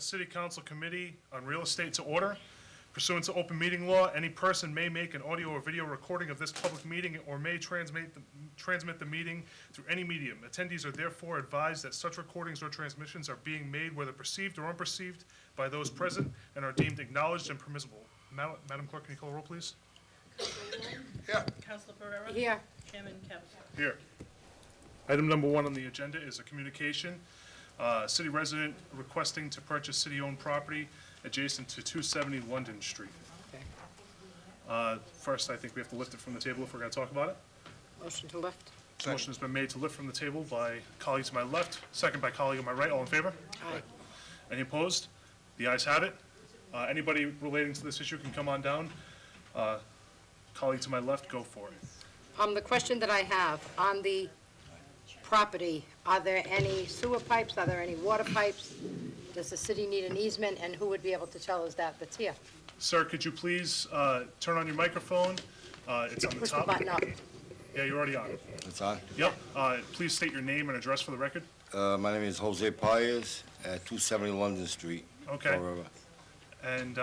a city council committee on real estate to order. Pursuant to open meeting law, any person may make an audio or video recording of this public meeting or may transmit the meeting through any medium. Attendees are therefore advised that such recordings or transmissions are being made, whether perceived or unperceived, by those present and are deemed acknowledged and permissible. Madam Clerk, can you call the roll, please? Here. Councilor Pereira? Here. Chairman Cabot? Here. Item number 1 on the agenda is a communication. City resident requesting to purchase city-owned property adjacent to 270 London Street. First, I think we have to lift it from the table if we're going to talk about it. Motion to lift. Motion has been made to lift from the table by colleague to my left, second by colleague on my right. All in favor? Aye. Any opposed? The ayes have it. Anybody relating to this issue can come on down. Colleague to my left, go for it. The question that I have, on the property, are there any sewer pipes? Are there any water pipes? Does the city need an easement, and who would be able to tell us that's here? Sir, could you please turn on your microphone? It's on the Push the top. button up. Yeah, you're already on. It's on. Yep. Please state your name and address for the record. My name is Jose Paez at 270 London Street. Okay. Fall River. And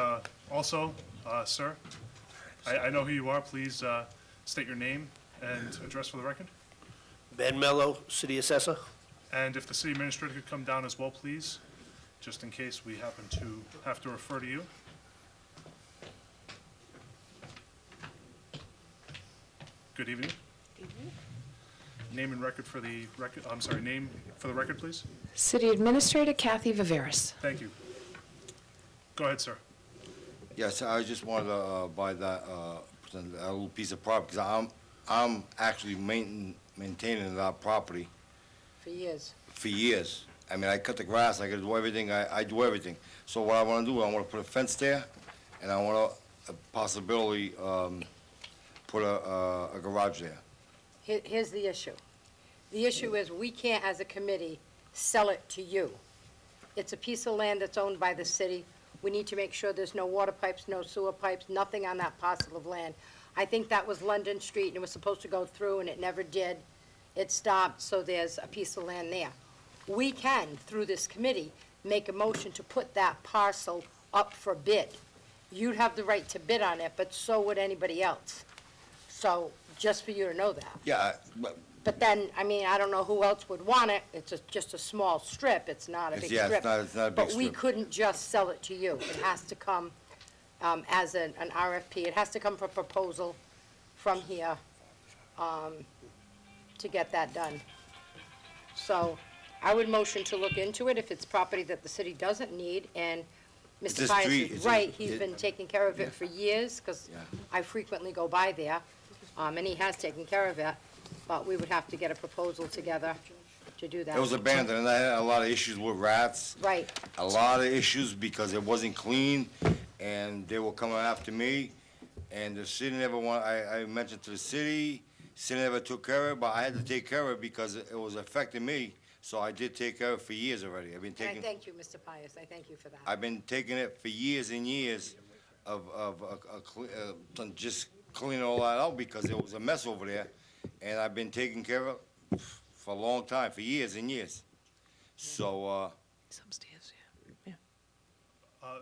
also, sir, I know who you are. Please state your name and address for the record. Ben Mello, City Assessor. And if the city administrator could come down as well, please, just in case we happen to have to refer to you. Good evening. Name and record for the record, I'm sorry, name for the record, please. City Administrator Kathy Viveris. Thank you. Go ahead, sir. Yes, I just wanted to buy that little piece of property, because I'm actually maintaining that property For years. for years. I mean, I cut the grass, I gotta do everything, I do everything. So what I wanna do, I wanna put a fence there, and I wanna possibility put a garage there. Here's the issue. The issue is, we can't, as a committee, sell it to you. It's a piece of land that's owned by the city. We need to make sure there's no water pipes, no sewer pipes, nothing on that parcel of land. I think that was London Street, and it was supposed to go through, and it never did. It stopped, so there's a piece of land there. We can, through this committee, make a motion to put that parcel up for bid. You'd have the right to bid on it, but so would anybody else. So, just for you to know that. Yeah, but But then, I mean, I don't know who else would want it. It's just a small strip. It's not a big strip. it's not a big But we strip. couldn't just sell it to you. It has to come as an RFP. It has to come for proposal from here to get that done. So I would motion to look into it if it's property that the city doesn't need. And Mr. It's a Pius street, is it's a- right. He's it- been taking care of it for years, because Yeah. I frequently go by there, and he has taken care of it. But we would have to get a proposal together to do that. it was abandoned, and I had a lot of issues with rats. Right. A lot of issues because it wasn't clean, and they were coming after me, and the city never I mentioned to the city never took care of it, but I had to take care of it because it was affecting me, so I did take care of it for years already. And I thank you, Mr. Pius. I thank you for that. I've been taking it for years and years of just cleaning all that out because it was a mess over there, and I've been taking care of it for a long time, for years and years. So, It's upstairs, yeah.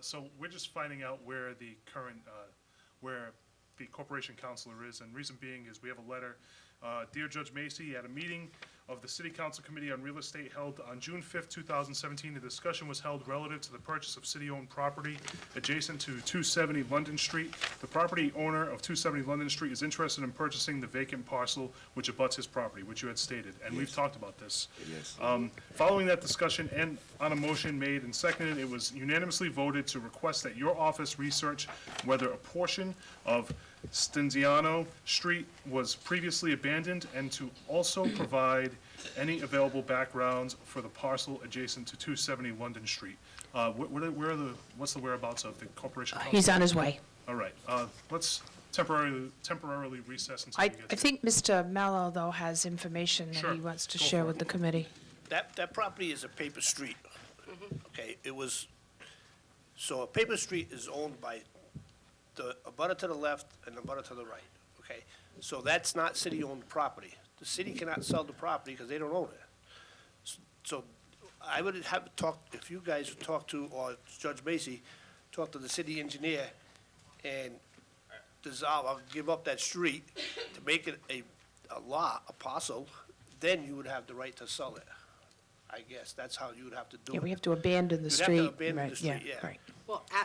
So we're just finding out where the current, where the corporation counselor is, and reason being is we have a letter. Dear Judge Macy, at a meeting of the City Council Committee on Real Estate held on June 5th, 2017, a discussion was held relative to the purchase of city-owned property adjacent to 270 London Street. The property owner of 270 London Street is interested in purchasing the vacant parcel which abuts his property, which you had stated, and we've talked about this. yes. Following that discussion and on a motion made and seconded, it was unanimously voted to request that your office research whether a portion of Stenziano Street was previously abandoned and to also provide any available backgrounds for the parcel adjacent to 270 London Street. What's the whereabouts of the corporation? He's on his way. All right, let's temporarily recess until I we get to. think Mr. Mello, though, has information that Sure. he wants to Go share for with it. the committee. That property is a paper street. Okay, so a paper street is owned by the abutter to the left and the abutter to the right, okay? So that's not city-owned property. The city cannot sell the property because they don't own it. So I would have talked, if you guys would talk to, or Judge Macy, talk to the city engineer and dissolve, or give up that street to make it a lot, a parcel, then you would have the right to sell it. I guess that's how you would have to do it. Yeah, we have to abandon the You'd have to street. abandon the right, street, yeah. Right. Well, do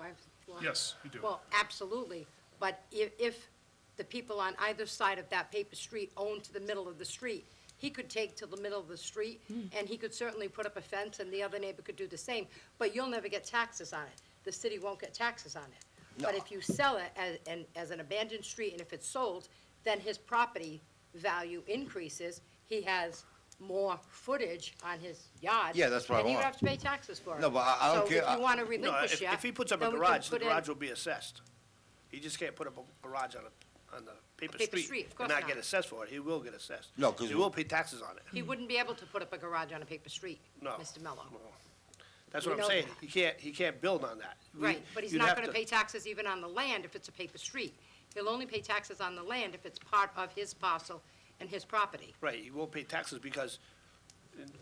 I have the floor? Yes, you do. Well, absolutely, but if the people on either side of that paper street own to the middle of the street, he could take to the middle of the street, and he could certainly put up a fence, and the other neighbor could do the same, but you'll never get taxes on it. The city won't get taxes on it. But if you sell it as an abandoned street, and if it's sold, then his property value increases, he has more footage on his yard. Yeah, that's what I And you want. have to pay taxes for it. No, but I don't care. So if you want to No, relinquish it. if he puts up a then we can garage, the put in- garage will be assessed. He just can't put up a garage on the paper Paper street. street, of course And not not. get assessed for it. He will get assessed. No, 'cause He will pay taxes on it. He wouldn't be able to put up a garage on a paper street, No. Mr. Mello. That's We what I'm know saying. that. He can't build on that. Right, but he's You'd not have gonna to- pay taxes even on the land if it's a paper street. He'll only pay taxes on the land if it's part of his parcel and his property. Right, he won't pay taxes because,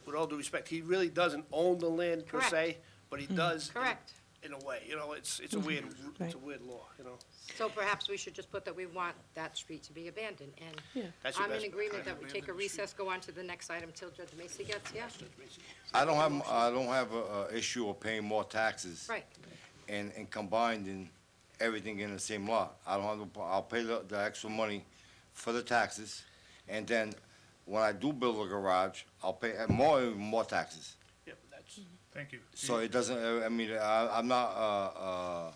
with all due respect, he really doesn't own the land per Correct. se, but he does. Correct. In a way, it's a weird, it's a weird law, you know? So perhaps we should just put that we want that street to be abandoned, and That's your I'm in best- agreement that we take a recess, go on to the next item till Judge Macy gets here. I don't have a issue of paying more taxes. Right, And combining everything in the same lot. I don't have, I'll pay the extra money for the taxes, and then when I do build a garage, I'll pay more taxes. Yeah, but that's, Thank you. So it doesn't, I mean, I'm not,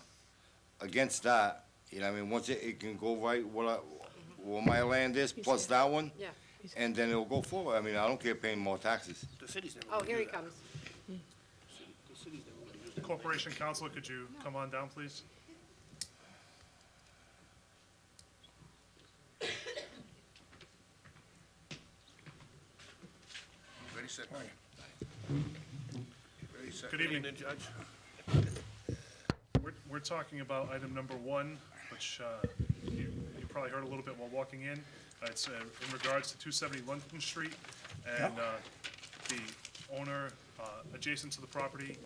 against that, you know, what I mean, once it can go right where my land is, plus that one, yeah. and then it'll go forward. I mean, I don't care paying more taxes. the city's never Oh, gonna here do he that. comes. The city's never gonna use that. Corporation Counsel, could you come on down, please? Ready, set. Ready, set. Good evening. Evening, Judge. We're talking about item number one, which you probably heard a little bit while walking in. It's in regards to 270 London Street, and the owner adjacent to the property,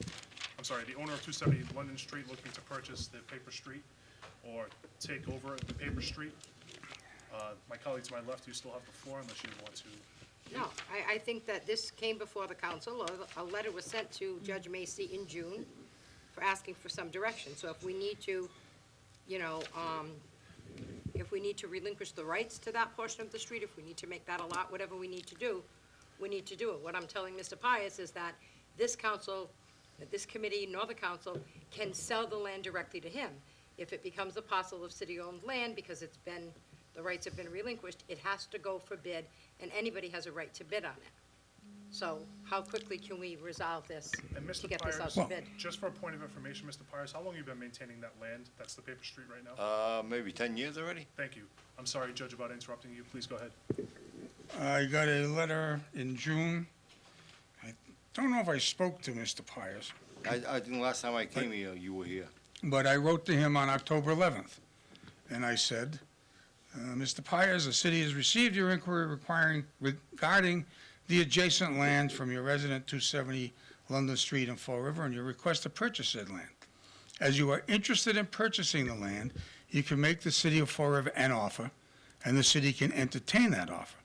I'm sorry, the owner of 270 London Street looking to purchase the paper street or take over the paper street. My colleague to my left, you still have the floor unless you want to. No, I think that this came before the council, a letter was sent to Judge Macy in June for asking for some direction. So if we need to, you know, if we need to relinquish the rights to that portion of the street, if we need to make that a lot, whatever we need to do, we need to do it. What I'm telling Mr. Pius is that this council, that this committee, nor the council, can sell the land directly to him. If it becomes a parcel of city-owned land because it's been, the rights have been relinquished, it has to go for bid, and anybody has a right to bid on it. So how quickly can we resolve this And to Mr. get this out Pires, to bid? just for a point of information, Mr. Pires, how long have you been maintaining that land? That's the paper street right now? Maybe 10 years already? Thank you. I'm sorry, Judge, about interrupting you. Please go ahead. I got a letter in June. I don't know if I spoke to Mr. Pius, I think last time I came here, you were here. but I wrote to him on October 11th. And I said, Mr. Pius, the city has received your inquiry regarding the adjacent land from your resident 270 London Street in Fall River and your request to purchase said land. As you are interested in purchasing the land, you can make the city of Fall River an offer, and the city can entertain that offer.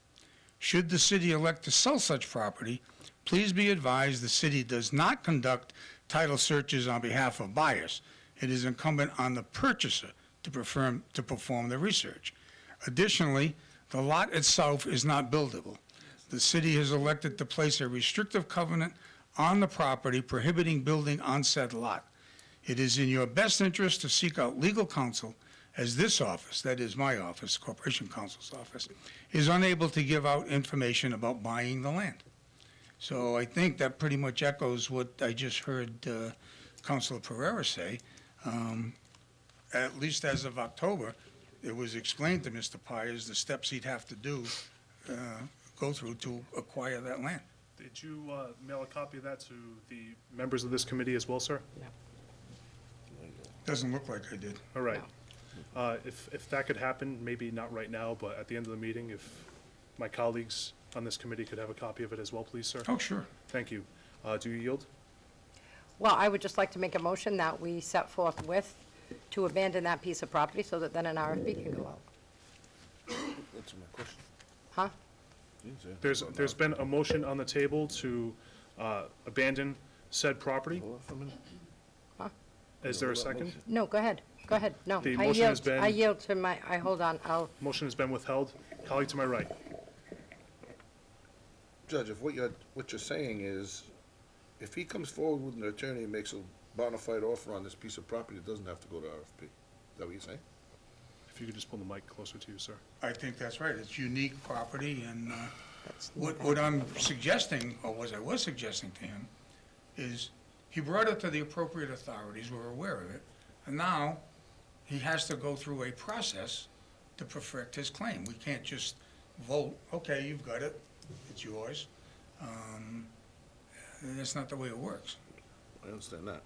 Should the city elect to sell such property, please be advised the city does not conduct title searches on behalf of buyers. It is incumbent on the purchaser to perform the research. Additionally, the lot itself is not buildable. The city has elected to place a restrictive covenant on the property prohibiting building on said lot. It is in your best interest to seek out legal counsel, as this office, that is my office, Corporation Counsel's office, is unable to give out information about buying the land. So I think that pretty much echoes what I just heard Councilor Pereira say. At least as of October, it was explained to Mr. Pires the steps he'd have to go through to acquire that land. Did you mail a copy of that to the members of this committee as well, sir? Doesn't look like I did. All right. If that could happen, maybe not right now, but at the end of the meeting, if my colleagues on this committee could have a copy of it as well, please, sir? Oh, sure. Thank you. Do you yield? Well, I would just like to make a motion that we set forth with to abandon that piece of property so that then an RFP can go out. That's my question. Huh? There's been a motion on the table to abandon said property. Hold on for a minute. Is there a second? No, go ahead. Go ahead. No. The I motion has yield- been- I yield to hold on. Motion has been withheld. Colleague to my right. Judge, if what you're saying is, if he comes forward with an attorney and makes a bona fide offer on this piece of property, it doesn't have to go to RFP. Is that what you're saying? If you could just pull the mic closer to you, sir. I think that's right. It's unique property, and what I'm suggesting, or what I was suggesting to him, is he brought it to the appropriate authorities, we're aware of it, and now he has to go through a process to perfect his claim. We can't just vote, okay, you've got it, it's yours. That's not the way it works. I understand that.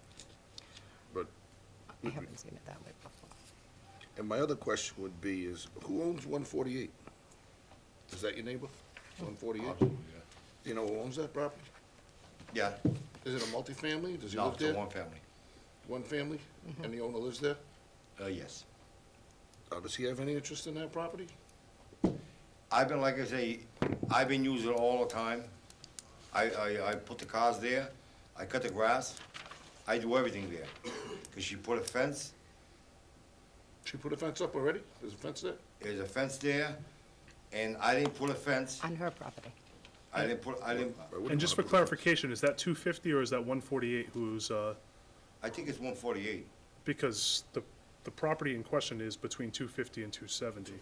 But, I haven't seen it that way before. and my other question would be is, who owns 148? Is that your neighbor? 148? Do you know who owns that property? Yeah, Is it a multifamily? Does he no, live it's a there? one family. One family? And the owner lives there? Yes. Does he have any interest in that property? I've been, like I say, I've been using it all the time. I put the cars there, I cut the grass, I do everything there. Cause she put a fence, She put a fence up already? There's a fence there? there's a fence there, and I didn't put a fence, On her property. I didn't, I wouldn't And just for wanna put a fence. clarification, is that 250 or is that 148 who's, I think it's 148, because the property in question is between 250 and 270.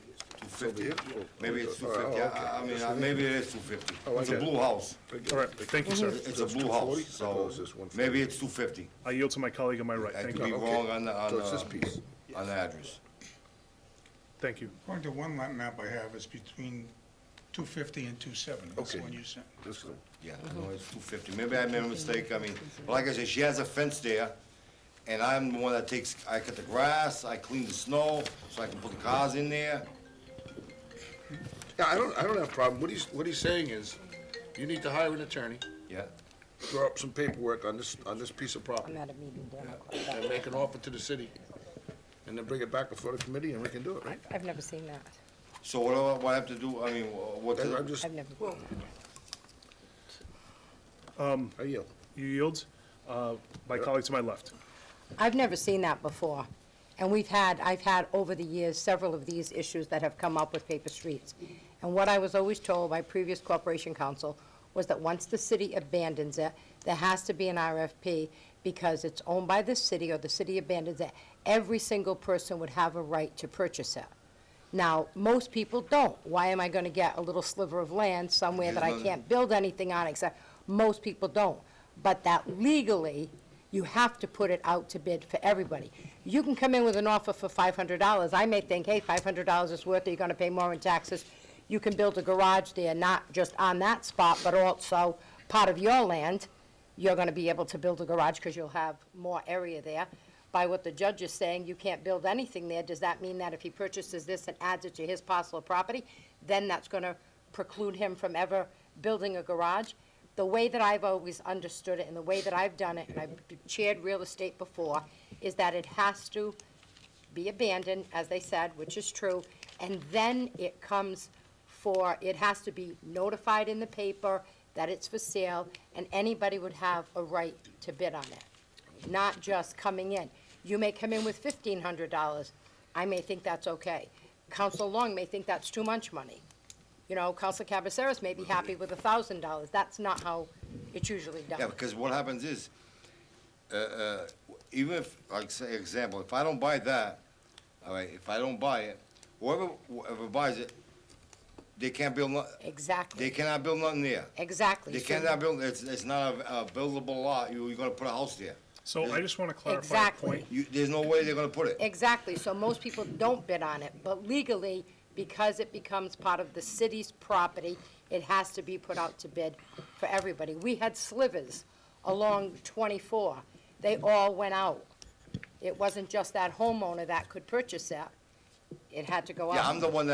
250. Oh, Maybe it's oh, 250, okay. I mean, maybe it is 250. Oh, I It's a get it. blue house, All right, thank you, sir. it's a It's blue 240? house, I thought it so was just 140. maybe it's 250. I yield to my colleague on my right. I Thank could be you. Okay. wrong on So it's this the, piece. on the address. Thank you. According to one map I have, it's between 250 and 270. That's the Okay. one you sent. This is, Yeah, I know it's 250. Maybe I made a mistake. I mean, but like I said, she has a fence there, and I'm the one that I cut the grass, I clean the snow, so I can put the cars in there. yeah, I don't have a problem. What he's saying is, you need to hire an attorney, Yeah, draw up some paperwork on this piece of I'm property, at a meeting down across that and make an offer to the city, and then bring it back before the committee, and we can do it, right? I've never seen that. so what I have to do, I mean, what's I'm it? just, I've never. I yield. You yield? My colleague to my left. I've never seen that before. And I've had over the years several of these issues that have come up with paper streets. And what I was always told by previous corporation counsel was that once the city abandons it, there has to be an RFP because it's owned by the city or the city abandons it. Every single person would have a right to purchase it. Now, most people don't. Why am I gonna get a little sliver of land somewhere that I There's none. can't build anything on except, most people don't. But that legally, you have to put it out to bid for everybody. You can come in with an offer for $500. I may think, hey, $500 is worth it, you're gonna pay more in taxes. You can build a garage there, not just on that spot, but also part of your land. You're gonna be able to build a garage because you'll have more area there. By what the judge is saying, you can't build anything there. Does that mean that if he purchases this and adds it to his parcel of property, then that's gonna preclude him from ever building a garage? The way that I've always understood it and the way that I've done it, and I've chaired real estate before, is that it has to be abandoned, as they said, which is true, and then it comes it has to be notified in the paper that it's for sale, and anybody would have a right to bid on it, not just coming in. You may come in with $1,500. I may think that's okay. Council Long may think that's too much money. You know, Council Cabaceras may be happy with $1,000. That's not how it's usually done. Yeah, because what happens is, even if, like, say, example, if I don't buy that, all right, if I don't buy it, whoever buys it, they can't build, they Exactly, cannot build nothing there. exactly. They So- cannot build, it's not a buildable lot, you're gonna put a house there. So I just want to clarify a Exactly. point. There's no way they're gonna put it. Exactly, so most people don't bid on it, but legally, because it becomes part of the city's property, it has to be put out to bid for everybody. We had slivers along 24. They all went out. It wasn't just that homeowner that could purchase that. It had to go out. Yeah, I'm the one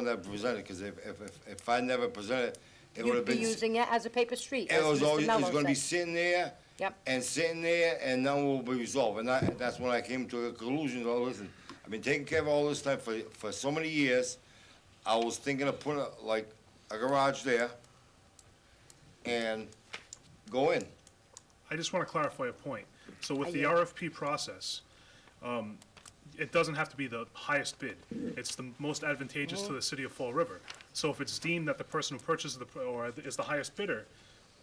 that presented, because if I never presented, it would have You'd be been. using it as a paper street, It as was Mr. always, it's Mello gonna be said. sitting there. Yep. And sitting there, and then we'll be resolved. And that's when I came to a conclusion, oh, listen, I've been taking care of all this time for so many years. I was thinking of putting a garage there and go in. I just want to clarify a point. So with I the get RFP process, it doesn't have to be the highest bid. It's the most advantageous to the city of Fall River. So if it's deemed that the person who purchases or is the highest bidder,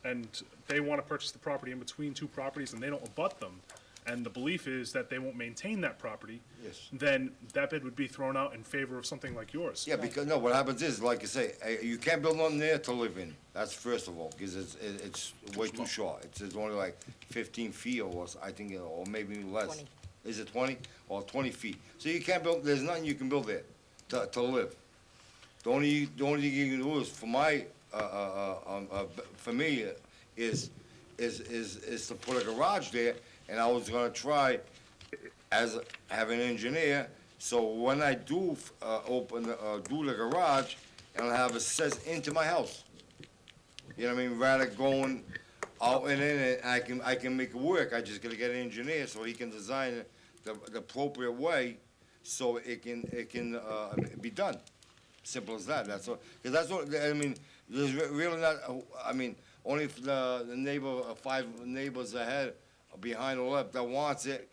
and they want to purchase the property in between two properties and they don't abut them, and the belief is that they won't maintain that property, Yes. then that bid would be thrown out in favor of something like yours. Yeah, because, no, what happens is, like I say, you can't build nothing there to live in. That's first of all, because it's way too short. It's only like 15 feet or, I think, or maybe less. 20. Is it 20? Or 20 feet. So you can't build, there's nothing you can build there to live. The only thing you can do is, for my, for me, is to put a garage there, and I was gonna try have an engineer, so when I do, do the garage, and I'll have access into my house. You know what I mean, rather going out and in, and I can make it work, I just gotta get an engineer so he can design it the appropriate way, so it can, be done. Simple as that, that's all, because that's what, I mean, there's really not, I mean, only if the neighbor, 5 neighbors ahead, behind the left that wants it,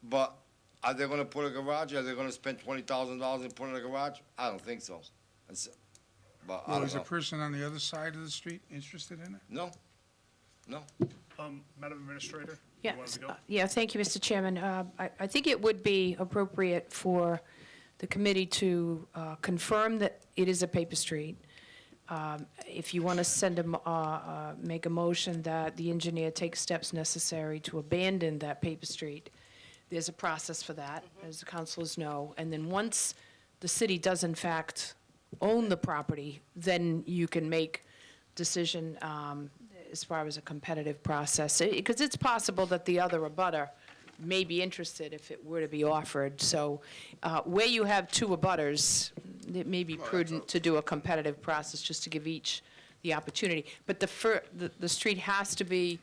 but are they gonna put a garage, are they gonna spend $20,000 in putting a garage? I don't think so. But I Well, don't is the know. person on the other side of the street interested in it? No, no. Madam Administrator? you Yeah, wanted to go? yeah, thank you, Mr. Chairman. I think it would be appropriate for the committee to confirm that it is a paper street. If you want to make a motion that the engineer takes steps necessary to abandon that paper street, there's a process for that, as the councilors know. And then once the city does in fact own the property, then you can make decision as far as a competitive process. Because it's possible that the other abutter may be interested if it were to be offered. So where you have 2 abutters, it may be prudent to do a competitive process just to give each the opportunity. But the street has to be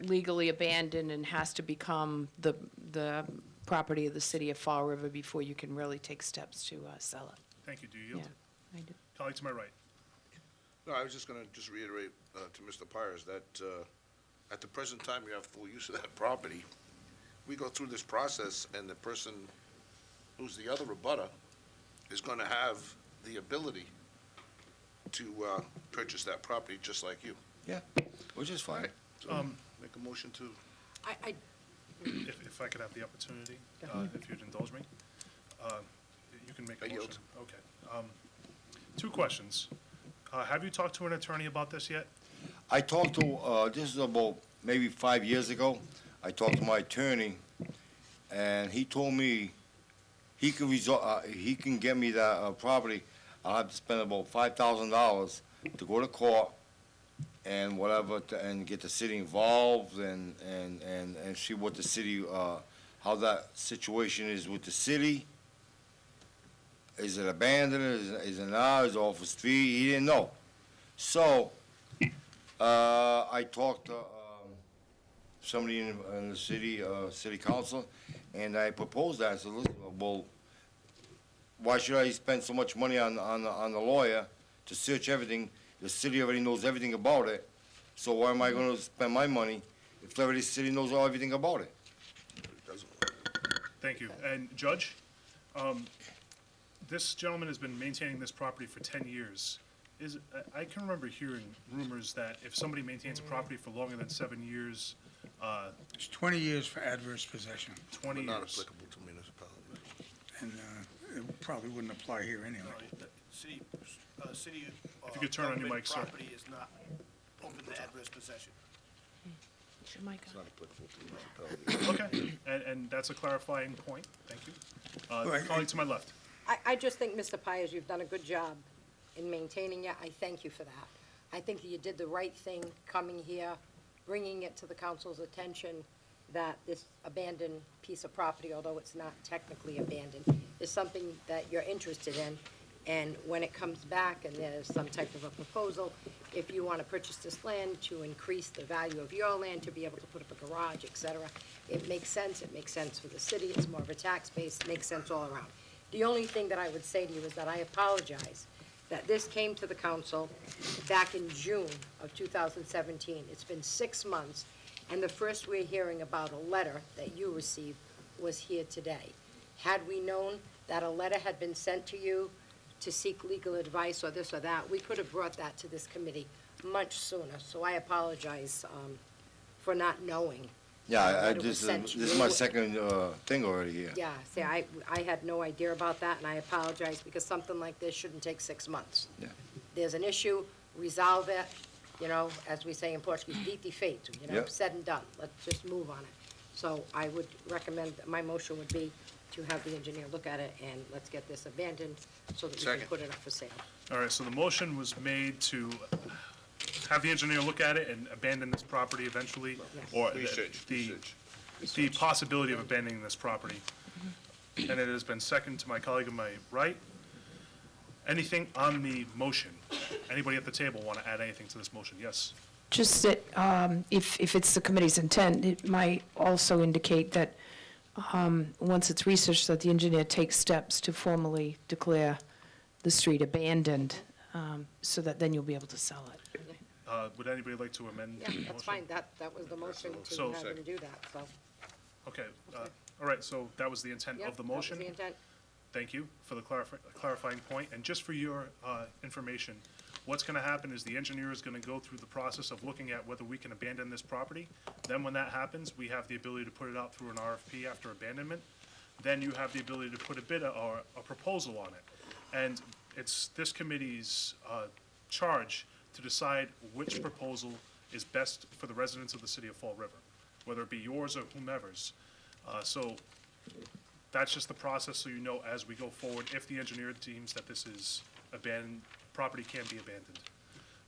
legally abandoned and has to become the property of the city of Fall River before you can really take steps to sell it. Thank you. Do you Yeah, yield? I do. Colleague to my right. No, I was just gonna reiterate to Mr. Pires that at the present time, you have full use of that property. We go through this process, and the person who's the other abutter is gonna have the ability to purchase that property just like you. Yeah, which is fine. So make a motion to, I, If I could have the opportunity, if you'd indulge me. You can make a I motion. yield. Okay. 2 questions. Have you talked to an attorney about this yet? I talked to, this is about maybe 5 years ago, I talked to my attorney, and he told me he can get me that property. I'll have to spend about $5,000 to go to court and whatever, and get the city involved and see what the city, how that situation is with the city. Is it abandoned, is it not, is it off the street, he didn't know. So, I talked to, somebody in the city council, and I proposed that, I said, listen, well, why should I spend so much money on the lawyer to search everything? The city already knows everything about it, so why am I gonna spend my money if already the city knows everything about it? it doesn't work. Thank you. And Judge, this gentleman has been maintaining this property for 10 years. I can remember hearing rumors that if somebody maintains a property for longer than 7 years, It's 20 years for adverse possession, 20 But not years. applicable to municipalities. and it probably wouldn't apply here anyway. City, city. If you could turn on your mic, sir. Property is not open to adverse possession. Is your mic It's on? not applicable to municipalities. Okay, and that's a clarifying point. Thank you. Right, Colleague to my left. I just think, Mr. Pires, you've done a good job in maintaining it. I thank you for that. I think that you did the right thing coming here, bringing it to the council's attention that this abandoned piece of property, although it's not technically abandoned, is something that you're interested in. And when it comes back and there's some type of a proposal, if you want to purchase this land to increase the value of your land, to be able to put up a garage, et cetera. It makes sense for the city, it's more of a tax base, it makes sense all around. The only thing that I would say to you is that I apologize that this came to the council back in June of 2017. It's been 6 months, and the first we're hearing about a letter that you received was here today. Had we known that a letter had been sent to you to seek legal advice or this or that, we could have brought that to this committee much sooner. So I apologize for not knowing. Yeah, that it was sent to this is you. my second, thing already here. Yeah, see, I had no idea about that, and I apologize, because something like this shouldn't take 6 months. Yeah. There's an issue, resolve it, you know, as we say in Portuguese, dito e feito, you know, Yep. said and done. Let's just move on it. So I would recommend, my motion would be to have the engineer look at it, and let's get this abandoned so that we can Second. put it up for sale. All right, so the motion was made to have the engineer look at it and abandon this property eventually, Yes. or Research, the research. possibility of abandoning this property. And it has been seconded to my colleague on my right. Anything on the motion? Anybody at the table want to add anything to this motion? Yes? Just that if it's the committee's intent, it might also indicate that once it's researched, that the engineer takes steps to formally declare the street abandoned, so that then you'll be able to sell it. Would anybody like to amend the Yeah, motion? that's fine, that was the motion to So- have him do that, so. Okay, all right, so that was the intent Yep, of the that was motion. the intent. Thank you for the clarifying point. And just for your information, what's going to happen is the engineer is going to go through the process of looking at whether we can abandon this property. Then when that happens, we have the ability to put it out through an RFP after abandonment. Then you have the ability to put a bid or a proposal on it. And it's this committee's charge to decide which proposal is best for the residents of the city of Fall River, whether it be yours or whomever's. So that's just the process, so you know as we go forward, if the engineer deems that this is abandoned, property can be abandoned.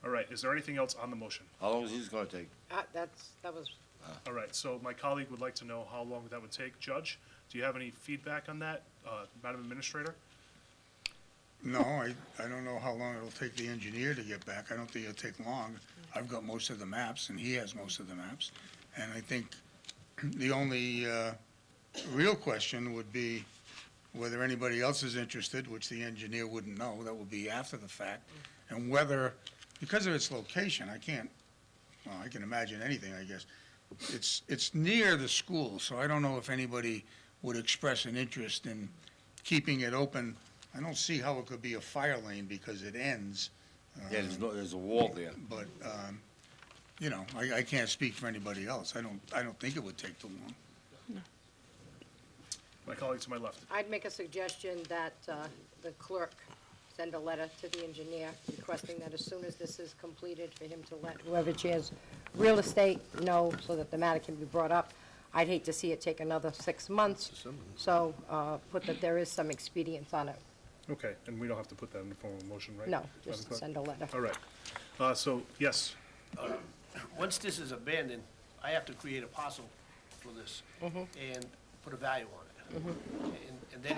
All right, is there anything else on the motion? How long is this gonna take? That was, All right, so my colleague would like to know how long that would take. Judge, do you have any feedback on that? Madam Administrator? No, I don't know how long it'll take the engineer to get back. I don't think it'll take long. I've got most of the maps, and he has most of the maps. And I think the only real question would be whether anybody else is interested, which the engineer wouldn't know, that would be after the fact, and whether, because of its location, I can imagine anything, I guess. It's near the school, so I don't know if anybody would express an interest in keeping it open. I don't see how it could be a fire lane because it ends. Yeah, there's a wall there. But, you know, I can't speak for anybody else. I don't think it would take too long. My colleague to my left. I'd make a suggestion that the clerk send a letter to the engineer requesting that as soon as this is completed, for him to let whoever chairs real estate know so that the matter can be brought up. I'd hate to see it take another 6 months, so put that there is some expedience on it. Okay, and we don't have to put that in the form of a motion, right? No, Madam just Clerk? send a letter. All right. So, yes, Once this is abandoned, I have to create a parcel for this and put a value on it. And then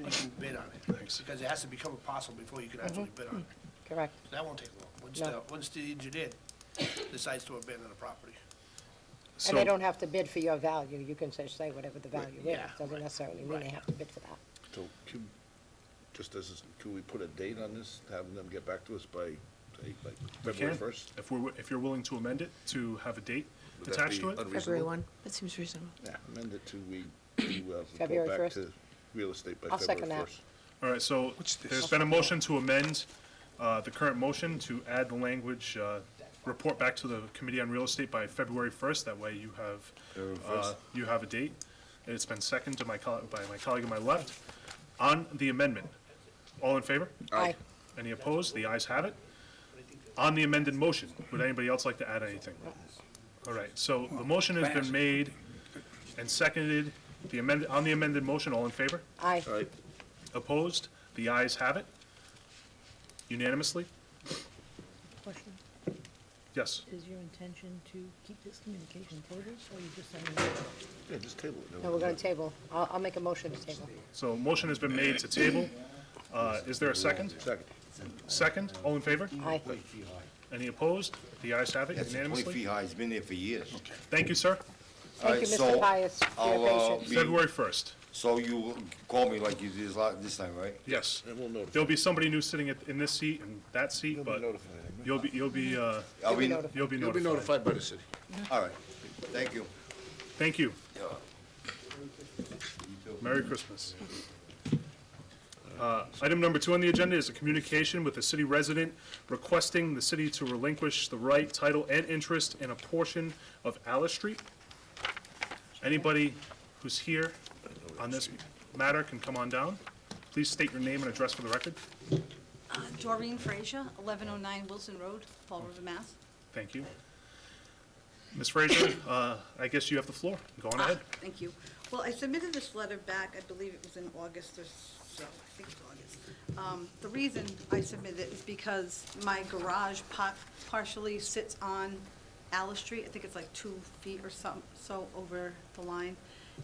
you can bid on it. Thanks. Because it has to become a parcel before you can actually bid on it. Correct. That won't take long, No. once the engineer decides to abandon the property. And they so, don't have to bid for your value. You can say whatever the value is. Yeah, Doesn't right, necessarily mean they right. have to bid for that. So can we put a date on this, having them get back to us by, say, like we February can, 1st? if you're willing to amend it, to have a date Would that attached be to it? February unreasonable? 1, that seems reasonable. Yeah, amend it to, February report back 1st? to real estate by I'll second February that. 1st. All right, so What's this? there's been a motion to amend the current motion to add the language, report back to the Committee on Real Estate by February 1st. That way February 1st. you have a date. And it's been seconded to by my colleague on my left. On the amendment, all in favor? Aye. Any opposed? The ayes have it. On the amended motion, would anybody else like to add anything? All right, so the motion has been made and seconded. On the amended motion, all in favor? Aye. All right, Opposed? The ayes have it. Unanimously? Question, Yes. is your intention to keep this communication tabled, or you just sending it? yeah, just table it. No, we're going to table. I'll make a motion to table. So motion has been made to table. Is there a second? Second. Second, all in favor? Aye. Any opposed? The ayes have it That's 20 unanimously. feet high, it's been there for years. Thank you, sir. Thank you, Mr. Pius, for your I'll, patience. be- February 1st. So you call me like you did this time, right? Yes. And we'll notify. There'll be somebody new sitting in this seat and that seat, You'll be but notified. you'll be I'll be, You'll be notified. You'll be You'll be notified. notified by the city. all right, thank you. Thank you. Yeah. Merry Christmas. Item number 2 on the agenda is a communication with a city resident requesting the city to relinquish the right, title, and interest in a portion of Alice Street. Anybody who's here on this matter can come on down. Please state your name and address for the record. Doreen Frazier, 1109 Wilson Road, Fall River, Mass. Thank you. Ms. Frazier, I guess you have the floor. Go on ahead. Thank you. Well, I submitted this letter back, I believe it was in August or so, I think it's August. The reason I submitted it is because my garage partially sits on Alice Street. I think it's like 2 feet or so over the line.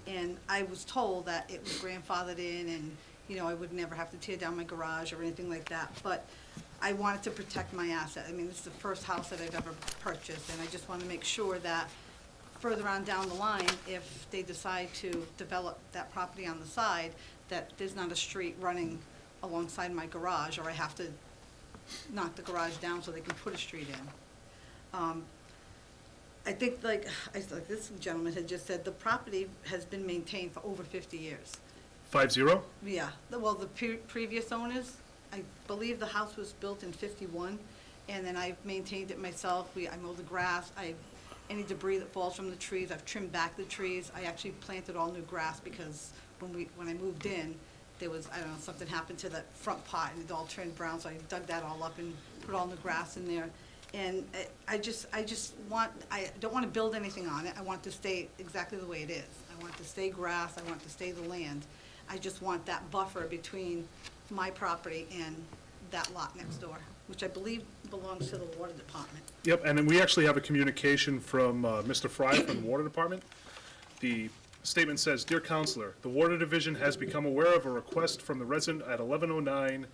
And I was told that it was grandfathered in and, you know, I would never have to tear down my garage or anything like that. But I wanted to protect my asset. I mean, this is the first house that I've ever purchased, and I just want to make sure that further on down the line, if they decide to develop that property on the side, that there's not a street running alongside my garage, or I have to knock the garage down so they can put a street in. I think, like this gentleman had just said, the property has been maintained for over 50 years. 5-0? Yeah, well, the previous owners, I believe the house was built in 51, and then I've maintained it myself. I mow the grass, any debris that falls from the trees, I've trimmed back the trees. I actually planted all new grass because when I moved in, there was, I don't know, something happened to the front pot and it all turned brown, so I dug that all up and put all new grass in there. And I don't want to build anything on it. I want it to stay exactly the way it is. I want it to stay grass, I want it to stay the land. I just want that buffer between my property and that lot next door, which I believe belongs to the water department. Yep, and then we actually have a communication from Mr. Fry from the Water Department. The statement says, "Dear Counselor, the Water Division has become aware of a request from the resident at 1109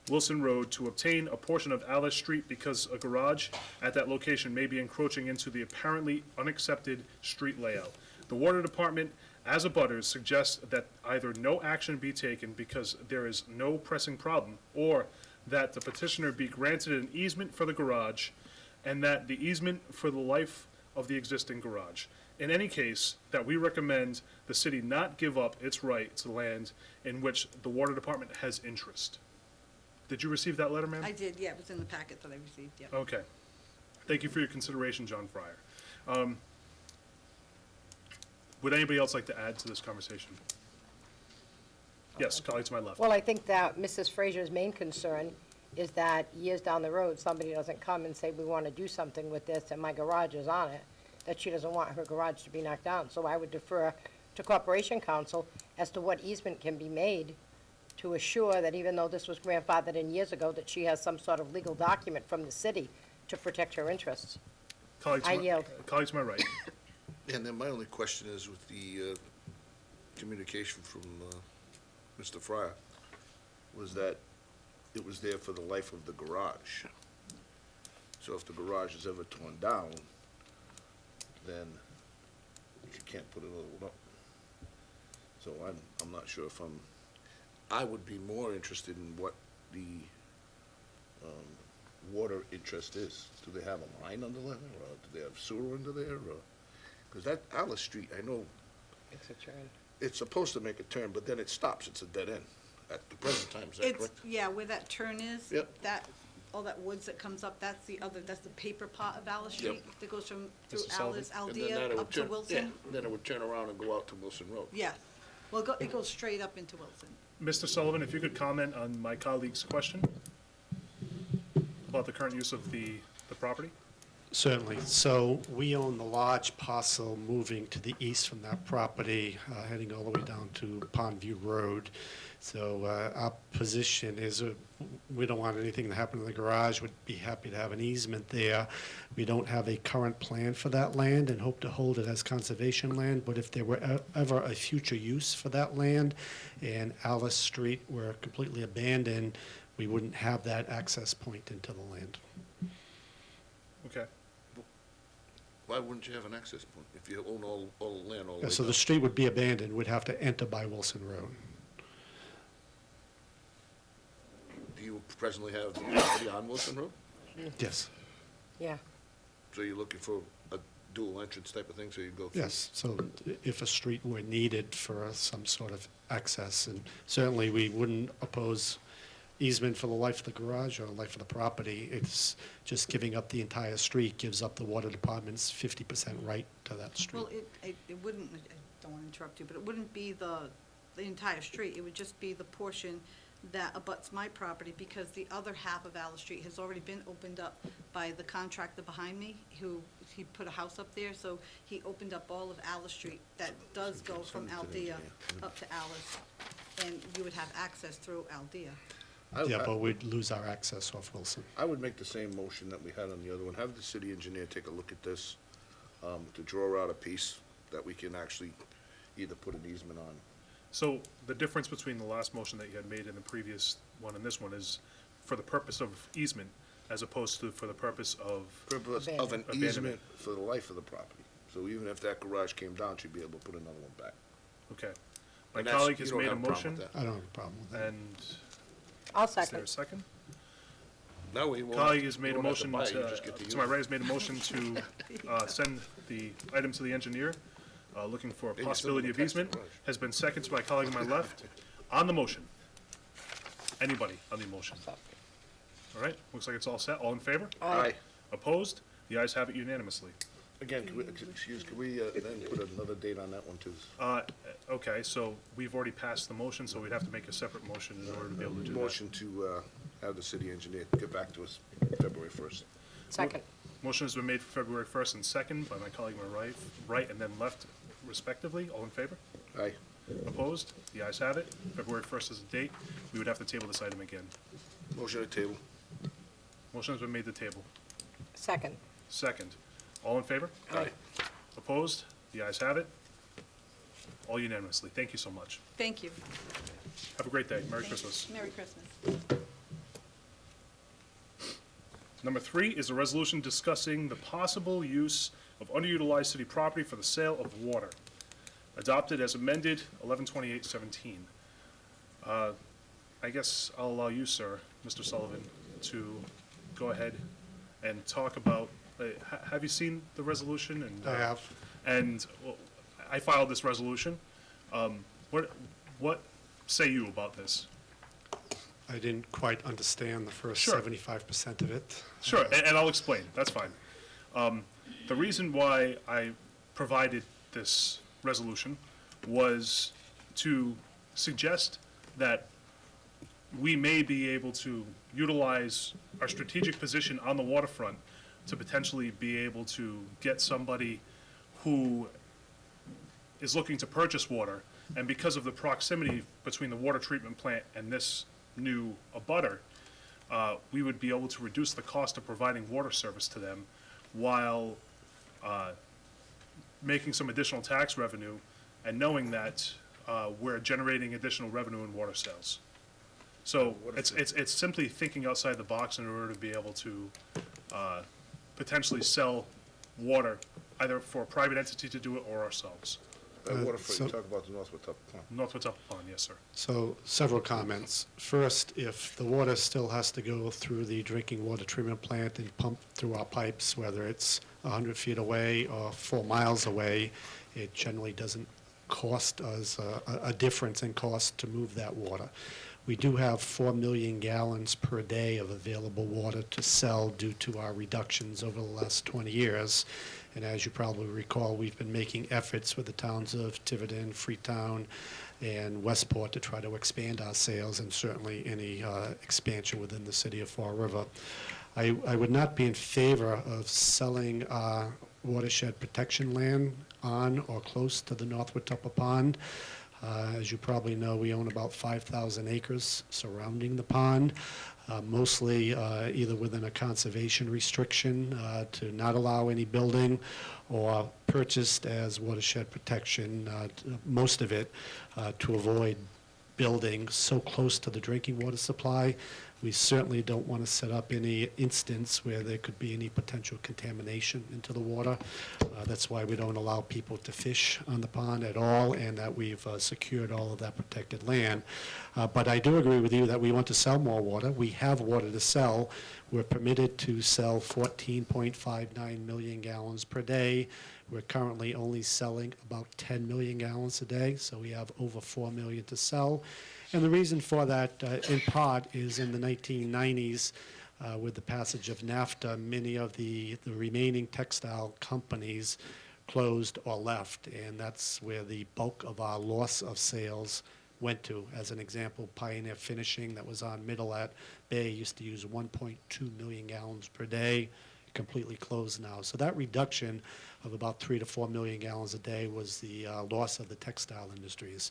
Wilson Road to obtain a portion of Alice Street because a garage at that location may be encroaching into the apparently unaccepted street layout. The Water Department, as abutters, suggests that either no action be taken because there is no pressing problem, or that the petitioner be granted an easement for the garage, and that the easement for the life of the existing garage. In any case, that we recommend the city not give up its right to land in which the Water Department has interest." Did you receive that letter, ma'am? I did, yeah, it was in the packet that I received, yeah. Okay. Thank you for your consideration, John Fryer. Would anybody else like to add to this conversation? Yes, colleague to my left. Well, I think that Mrs. Frazier's main concern is that years down the road, somebody doesn't come and say, we want to do something with this, and my garage is on it, that she doesn't want her garage to be knocked down. So I would defer to Corporation Council as to what easement can be made to assure that even though this was grandfathered in years ago, that she has some sort of legal document from the city to protect her interests. Colleague to I my- yield. Colleague to my right. And then my only question is with the communication from Mr. Fryer, was that it was there for the life of the garage. So if the garage is ever torn down, then you can't put another one up. So I'm not sure if I would be more interested in what the water interest is. Do they have a line under there, or do they have sewer under there, or? Because that Alice Street, I know It's a turn. it's supposed to make a turn, but then it stops, it's a dead end at the present time, is that It's, correct? yeah, where that turn is. Yep. All that woods that comes up, that's the paper pot of Alice Yep. Street that goes from, through Mr. Sullivan? Alice, And then that it Aldea, would up to turn- Wilson. Yeah, then it would turn around and go out to Wilson Road. Yeah. Well, it goes straight up into Wilson. Mr. Sullivan, if you could comment on my colleague's question about the current use of the property? Certainly. So we own the large parcel moving to the east from that property, heading all the way down to Pondview Road. So our position is we don't want anything to happen to the garage. We'd be happy to have an easement there. We don't have a current plan for that land and hope to hold it as conservation land. But if there were ever a future use for that land and Alice Street were completely abandoned, we wouldn't have that access point into the land. Why wouldn't you have an access point if you own all the land all the Yeah, way so the down? street would be abandoned, we'd have to enter by Wilson Road. Do you presently have the property on Wilson Road? Yes, Yeah. So you're looking for a dual entrance type of thing, so you go through? yes. So if a street were needed for some sort of access, and certainly we wouldn't oppose easement for the life of the garage or life of the property. It's just giving up the entire street gives up the water department's 50% right to that street. Well, it wouldn't, I don't want to interrupt you, but it wouldn't be the entire street. It would just be the portion that abuts my property, because the other half of Alice Street has already been opened up by the contractor behind me, he put a house up there, so he opened up all of Alice Street that does go from Aldea up to Alice, and you would have access through Aldea. Yeah, but we'd lose our access off Wilson. I would make the same motion that we had on the other one. Have the city engineer take a look at this, to draw out a piece that we can actually either put an easement on. So the difference between the last motion that you had made and the previous one and this one is for the purpose of easement as opposed to for the purpose of, Purpose of an Abandonment. easement for the life of the property. So even if that garage came down, she'd be able to put another one back. okay. My And that's- colleague you has don't made a have problem motion, with that. I don't have a problem with that. and I'll is there second. a second? That way you won't. Colleague has made you a won't have to motion buy it, you just get to use my it. right, has made a motion to send the item to the engineer, looking for a you still possibility have of to tax the easement, garage. has been seconded by my colleague on my left. On the motion. Anybody on the motion? All right, looks like it's all set. All in favor? Aye. Opposed? The ayes have it unanimously. Again, could we then put another date on that one too? Okay, so we've already passed the motion, so we'd have to make a separate motion in order to be able to do that. Motion to, have the city engineer get back to us February 1st. Second. Motion has been made for February 1st and 2nd by my colleague on my right and then left respectively. All in favor? Aye. Opposed? The ayes have it. February 1st is the date. We would have to table this item again. Motion to table. Motion has been made to table. Second. Second. All in favor? Aye. Opposed? The ayes have it. All unanimously. Thank you so much. Thank you. Have a great day. Merry Thank you. Christmas. Merry Christmas. Number 3 is a resolution discussing the possible use of underutilized city property for the sale of water, adopted as amended 11/28/17. I guess I'll allow you, sir, Mr. Sullivan, to go ahead and talk about, have you seen the resolution? And I have. And well, I filed this resolution. What say you about this? I didn't quite understand the first Sure. 75% of it. Sure, and I'll explain, that's fine. The reason why I provided this resolution was to suggest that we may be able to utilize our strategic position on the waterfront to potentially be able to get somebody who is looking to purchase water, and because of the proximity between the water treatment plant and this new abutter, we would be able to reduce the cost of providing water service to them while making some additional tax revenue and knowing that we're generating additional revenue in water sales. So it's simply thinking outside the box in order to be able to potentially sell water, either for a private entity to do it or ourselves. Waterfront, so- you talk about the Northwood Top Pond. Northwoods Upper Pond, yes, sir. So several comments. First, if the water still has to go through the drinking water treatment plant and pump through our pipes, whether it's 100 feet away or 4 miles away, it generally doesn't cost us a difference in cost to move that water. We do have 4 million gallons per day of available water to sell due to our reductions over the last 20 years. And as you probably recall, we've been making efforts with the towns of Tiverton, Freetown, and Westport to try to expand our sales, and certainly any expansion within the city of Fall River. I would not be in favor of selling watershed protection land on or close to the Northwood Upper Pond. As you probably know, we own about 5,000 acres surrounding the pond, mostly either within a conservation restriction to not allow any building, or purchased as watershed protection, most of it to avoid building so close to the drinking water supply. We certainly don't want to set up any instance where there could be any potential contamination into the water. That's why we don't allow people to fish on the pond at all, and that we've secured all of that protected land. But I do agree with you that we want to sell more water. We have water to sell. We're permitted to sell 14.59 million gallons per day. We're currently only selling about 10 million gallons a day, so we have over 4 million to sell. And the reason for that, in part, is in the 1990s, with the passage of NAFTA, many of the remaining textile companies closed or left, and that's where the bulk of our loss of sales went to. As an example, Pioneer Finishing, that was on Middleat Bay, used to use 1.2 million gallons per day, completely closed now. So that reduction of about 3 to 4 million gallons a day was the loss of the textile industries.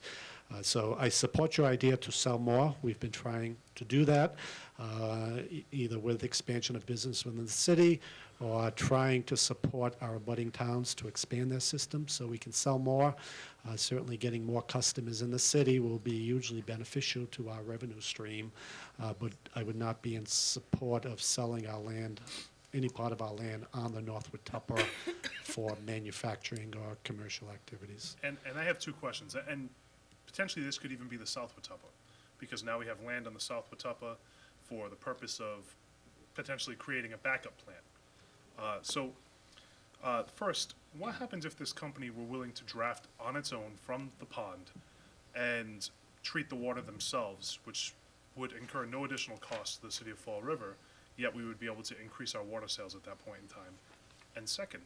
So I support your idea to sell more. We've been trying to do that, either with expansion of business within the city or trying to support our abutting towns to expand their systems so we can sell more. Certainly getting more customers in the city will be hugely beneficial to our revenue stream, but I would not be in support of selling our land, any part of our land on the Northwood Tupper for manufacturing or commercial activities. And I have two questions, and potentially this could even be the South Watuppa, because now we have land on the South Watuppa for the purpose of potentially creating a backup plan. First, what happens if this company were willing to draft on its own from the pond and treat the water themselves, which would incur no additional cost to the city of Fall River, yet we would be able to increase our water sales at that point in time? And second,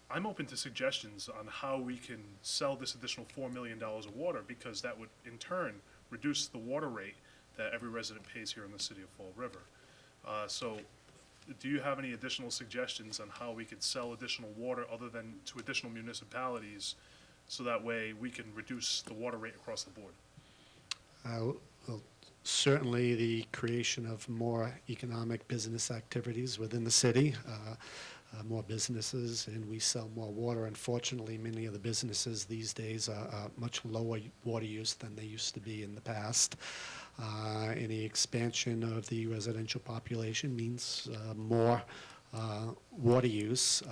I'm open to suggestions on how we can sell this additional $4 million of water, because that would in turn reduce the water rate that every resident pays here in the city of Fall River. So do you have any additional suggestions on how we could sell additional water other than to additional municipalities, so that way we can reduce the water rate across the board? Well, certainly the creation of more economic business activities within the city, more businesses, and we sell more water. Unfortunately, many of the businesses these days are much lower water use than they used to be in the past. Any expansion of the residential population means more water use,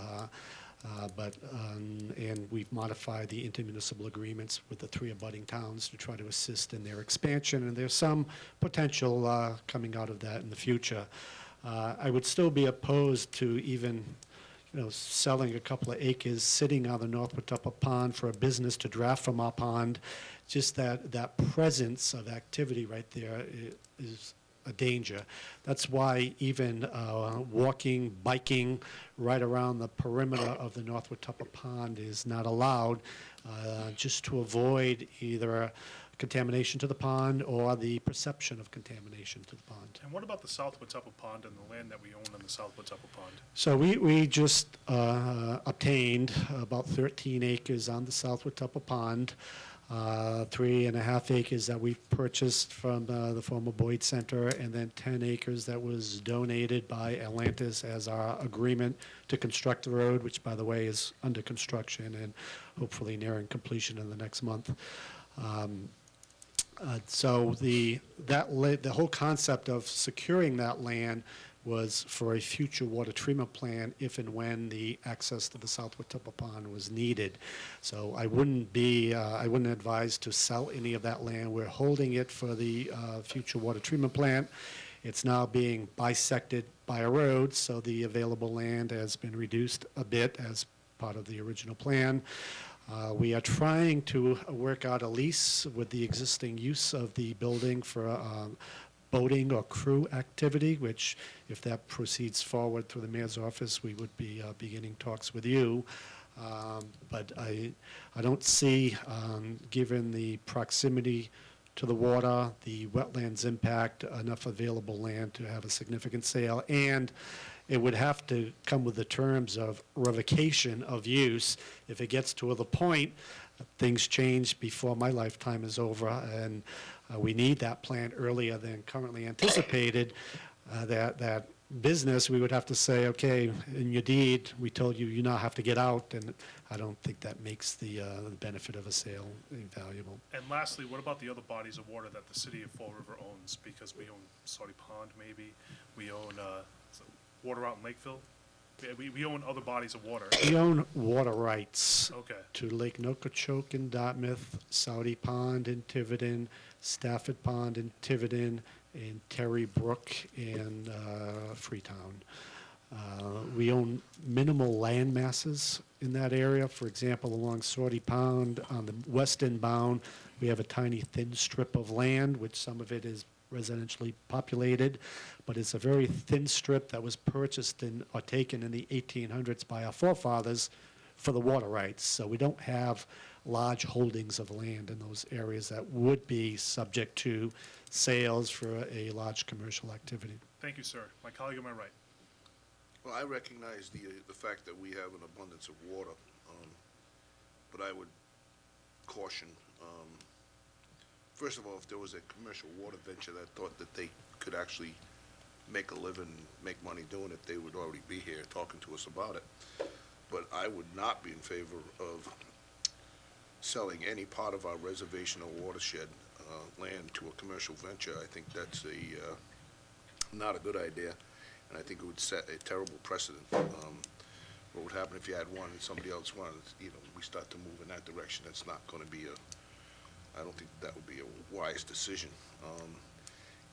and we've modified the intermunicipal agreements with the 3 abutting towns to try to assist in their expansion, and there's some potential coming out of that in the future. I would still be opposed to even selling a couple of acres sitting on the North Watuppa Pond for a business to draft from our pond. Just that presence of activity right there is a danger. That's why even walking, biking right around the perimeter of the North Watuppa Pond is not allowed, just to avoid either contamination to the pond or the perception of contamination to the pond. And what about the South Watuppa Pond and the land that we own on the South Watuppa Pond? So we just obtained about 13 acres on the South Watuppa Pond, 3.5 acres that we purchased from the former Boyd Center, and then 10 acres that was donated by Atlantis as our agreement to construct the road, which, by the way, is under construction and hopefully nearing completion in the next month. So the whole concept of securing that land was for a future water treatment plan if and when the access to the South Watuppa Pond was needed. So I wouldn't advise to sell any of that land. We're holding it for the future water treatment plant. It's now being bisected by a road, so the available land has been reduced a bit as part of the original plan. We are trying to work out a lease with the existing use of the building for boating or crew activity, which, if that proceeds forward through the mayor's office, we would be beginning talks with you. But I don't see, given the proximity to the water, the wetlands impact, enough available land to have a significant sale. And it would have to come with the terms of revocation of use. If it gets to the point, things change before my lifetime is over, and we need that plant earlier than currently anticipated, that business, we would have to say, okay, in your deed, we told you, you now have to get out, and I don't think that makes the benefit of a sale invaluable. And lastly, what about the other bodies of water that the city of Fall River owns? Because we own Saudi Pond, maybe, we own, water out in Lakeville. We own other bodies of water. We own water rights Okay, to Lake Nookchook in Dartmouth, Saudi Pond in Tiverton, Stafford Pond in Tiverton, and Terry Brook in Freetown. We own minimal land masses in that area. For example, along Saudi Pond on the western bound, we have a tiny thin strip of land, which some of it is residentially populated, but it's a very thin strip that was purchased or taken in the 1800s by our forefathers for the water rights. So we don't have large holdings of land in those areas that would be subject to sales for a large commercial activity. thank you, sir. My colleague on my right. Well, I recognize the fact that we have an abundance of water, but I would caution, first of all, if there was a commercial water venture that thought that they could actually make a living, make money doing it, they would already be here talking to us about it. But I would not be in favor of selling any part of our reservation or watershed land to a commercial venture. I think that's not a good idea, and I think it would set a terrible precedent. What would happen if you had one and somebody else wanted, we start to move in that direction. That's not going to be I don't think that would be a wise decision.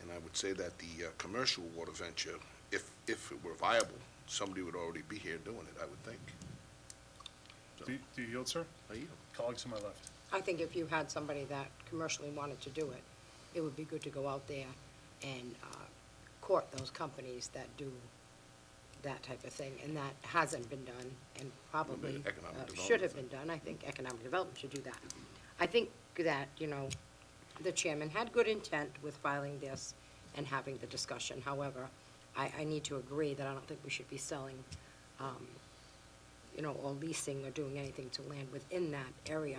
And I would say that the commercial water venture, if it were viable, somebody would already be here doing it, I would think. Do you yield, sir? I yield. Colleagues to my left. I think if you had somebody that commercially wanted to do it, it would be good to go out there and court those companies that do that type of thing, and that hasn't been done, and probably Maybe economic should have development. been done. I think economic development should do that. I think that, the chairman had good intent with filing this and having the discussion. However, I need to agree that I don't think we should be selling, or leasing or doing anything to land within that area.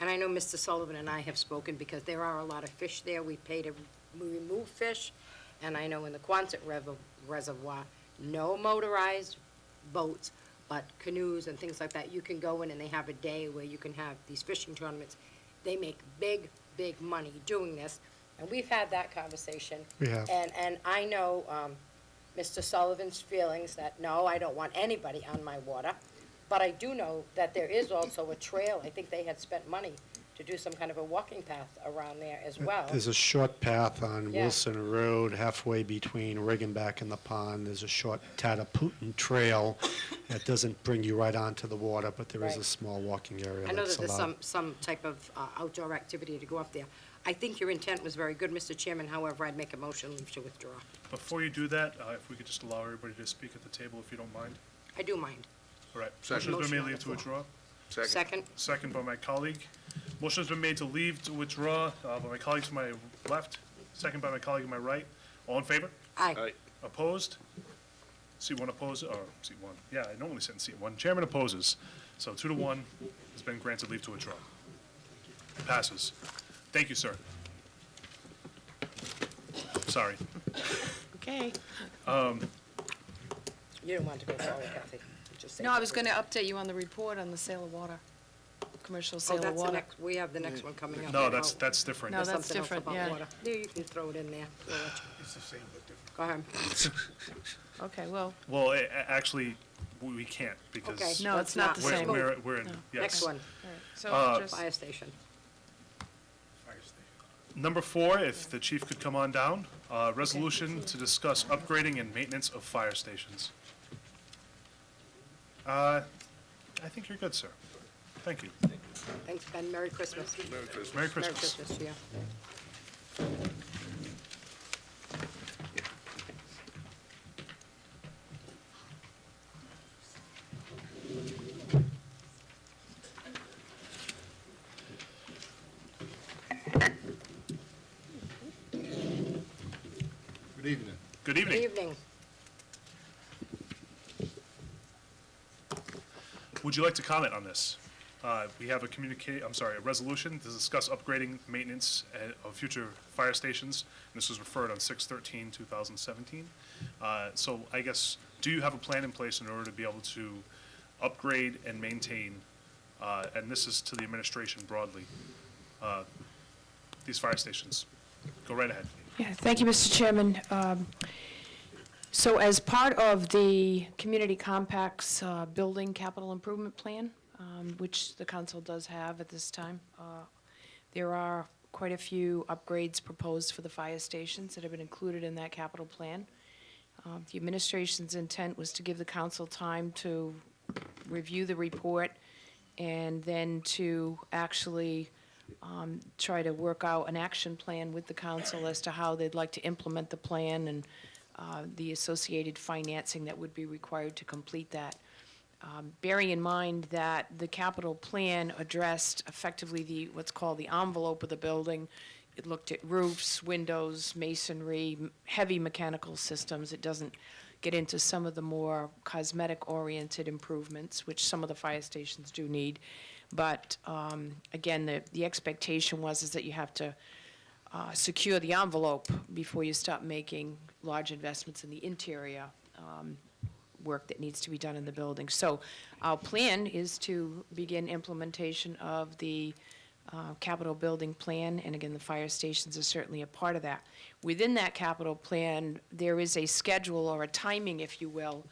And I know Mr. Sullivan and I have spoken, because there are a lot of fish there. We pay to remove fish, and I know in the Quonset Reservoir, no motorized boats, but canoes and things like that. You can go in and they have a day where you can have these fishing tournaments. They make big, big money doing this, and we've had that conversation. We have. And I know Mr. Sullivan's feelings that, no, I don't want anybody on my water. But I do know that there is also a trail. I think they had spent money to do some kind of a walking path around there as well. There's a short path on Yeah. Wilson Road, halfway between Riggenbach and the pond. There's a short Tataputin Trail that doesn't bring you right onto the water, but there is a Right. small walking area I know that's that there's allowed. some type of outdoor activity to go up there. I think your intent was very good, Mr. Chairman. However, I'd make a motion, leave to withdraw. Before you do that, if we could just allow everybody to speak at the table, if you don't mind. I do mind. All right. Second. Motion's been made, Motion on leave the to withdraw. Second? Second by my colleague. Motion's been made to leave to withdraw by my colleague to my left, second by my colleague to my right. All in favor? Aye. Aye. Opposed? Seat one opposes, or seat one. Yeah, I normally sit in seat one. Chairman opposes. So 2-1 has been granted leave to withdraw. It passes. Thank you, sir. Sorry. Okay. You don't want to go forward, Kathy. Just say No, I was something. going to update you on the report on the sale of water, commercial Oh, sale of that's the water. next, we have the next one coming up. No, Oh, that's different. No, there's that's something else different, about yeah. water. Yeah, you can throw it in there. We'll let you- It's the same but different. Go ahead. Okay, well, Well, actually, we can't because. Okay. no, it's not the Let's same. go. We're in, No. yes. Next one, all right, so just, fire station. Fire station. Number 4, if the chief could come on down, resolution to discuss upgrading and maintenance of fire stations. I think you're good, sir. Thank you. Thanks, Ben. Merry Christmas. Merry Christmas. Merry Merry Christmas. Christmas to you. Good evening. Good Good evening. evening. Would you like to comment on this? We have a resolution to discuss upgrading maintenance of future fire stations. And this was referred on 6/13/2017. So I guess, do you have a plan in place in order to be able to upgrade and maintain, and this is to the administration broadly, these fire stations? Go right ahead. Yeah, thank you, Mr. Chairman. So as part of the Community Compact's Building Capital Improvement Plan, which the council does have at this time, there are quite a few upgrades proposed for the fire stations that have been included in that capital plan. The administration's intent was to give the council time to review the report and then to actually try to work out an action plan with the council as to how they'd like to implement the plan and the associated financing that would be required to complete that. Bearing in mind that the capital plan addressed effectively what's called the envelope of the building. It looked at roofs, windows, masonry, heavy mechanical systems. It doesn't get into some of the more cosmetic-oriented improvements, which some of the fire stations do need. But again, the expectation is that you have to secure the envelope before you start making large investments in the interior work that needs to be done in the building. So our plan is to begin implementation of the capital building plan, and again, the fire stations are certainly a part of that. Within that capital plan, there is a schedule or a timing, if you will,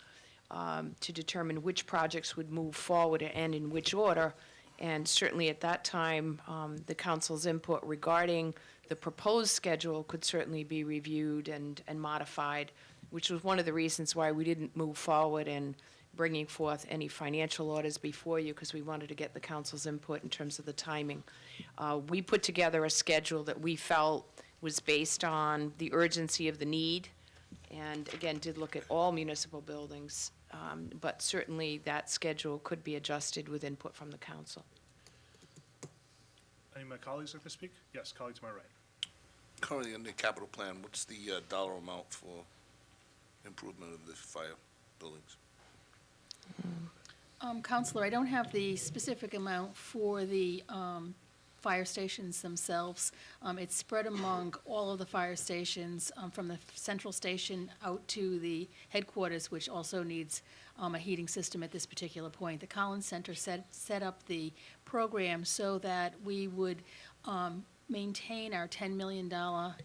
to determine which projects would move forward and in which order. And certainly at that time, the council's input regarding the proposed schedule could certainly be reviewed and modified, which was one of the reasons why we didn't move forward in bringing forth any financial orders before you, because we wanted to get the council's input in terms of the timing. We put together a schedule that we felt was based on the urgency of the need, and again, did look at all municipal buildings, but certainly that schedule could be adjusted with input from the council. Any of my colleagues like to speak? Yes, colleague to my right. Currently in the capital plan, what's the dollar amount for improvement of the fire buildings? Counselor, I don't have the specific amount for the fire stations themselves. It's spread among all of the fire stations, from the central station out to the headquarters, which also needs a heating system at this particular point. The Collins Center set up the program so that we would maintain our $10 million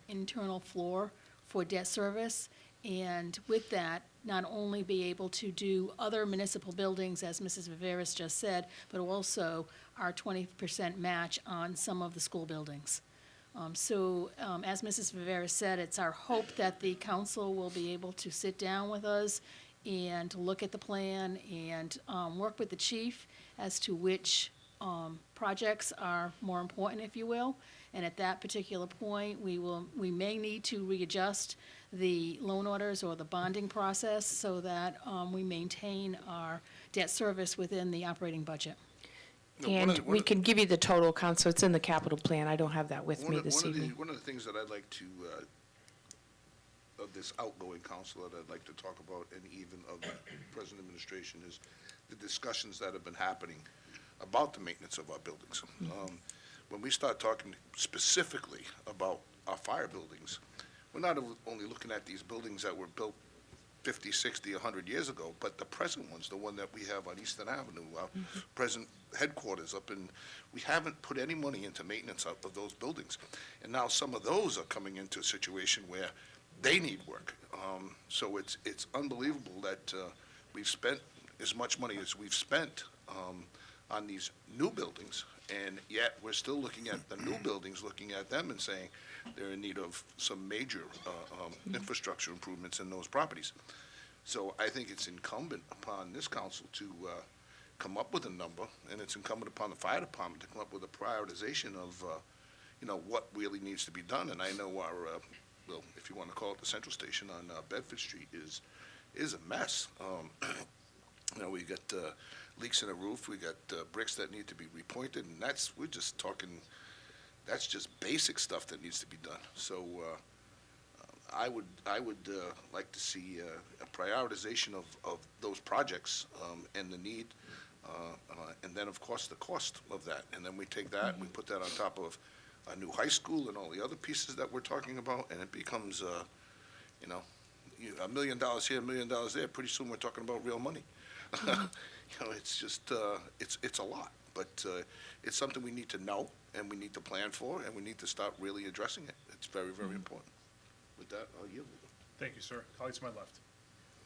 internal floor for debt service, and with that, not only be able to do other municipal buildings, as Mrs. Viveras just said, but also our 20% match on some of the school buildings. As Mrs. Viveras said, it's our hope that the council will be able to sit down with us and look at the plan and work with the chief as to which projects are more important, if you will. And at that particular point, we may need to readjust the loan orders or the bonding process so that we maintain our debt service within the operating budget. No, And we can give you the total, council. It's in the capital plan. I don't have that with me this evening. One of the things that I'd like to, of this outgoing council that I'd like to talk about, and even of the present administration, is the discussions that have been happening about the maintenance of our buildings. When we start talking specifically about our fire buildings, we're not only looking at these buildings that were built 50, 60, 100 years ago, but the present ones, the one that we have on Eastern Avenue, our present headquarters up in, we haven't put any money into maintenance of those buildings. And now some of those are coming into a situation where they need work. So it's unbelievable that we've spent as much money as we've spent on these new buildings, and yet we're still looking at the new buildings, looking at them and saying they're in need of some major infrastructure improvements in those properties. So I think it's incumbent upon this council to come up with a number, and it's incumbent upon the fire department to come up with a prioritization of, what really needs to be done. And I know our, well, if you want to call it the central station on Bedford Street is a mess. We got leaks in the roof, we got bricks that need to be repointed, and we're just talking, that's just basic stuff that needs to be done. So I would like to see a prioritization of those projects and the need And then, of course, the cost of that. And then we take that, and we put that on top of a new high school and all the other pieces that we're talking about, and it becomes, you know, $1 million here, $1 million there. Pretty soon, we're talking about real money. You know, it's just, it's a lot. But it's something we need to know, and we need to plan for, and we need to start really addressing it. It's very, very important. With that, I'll yield. Thank you, sir. Colleagues to my left.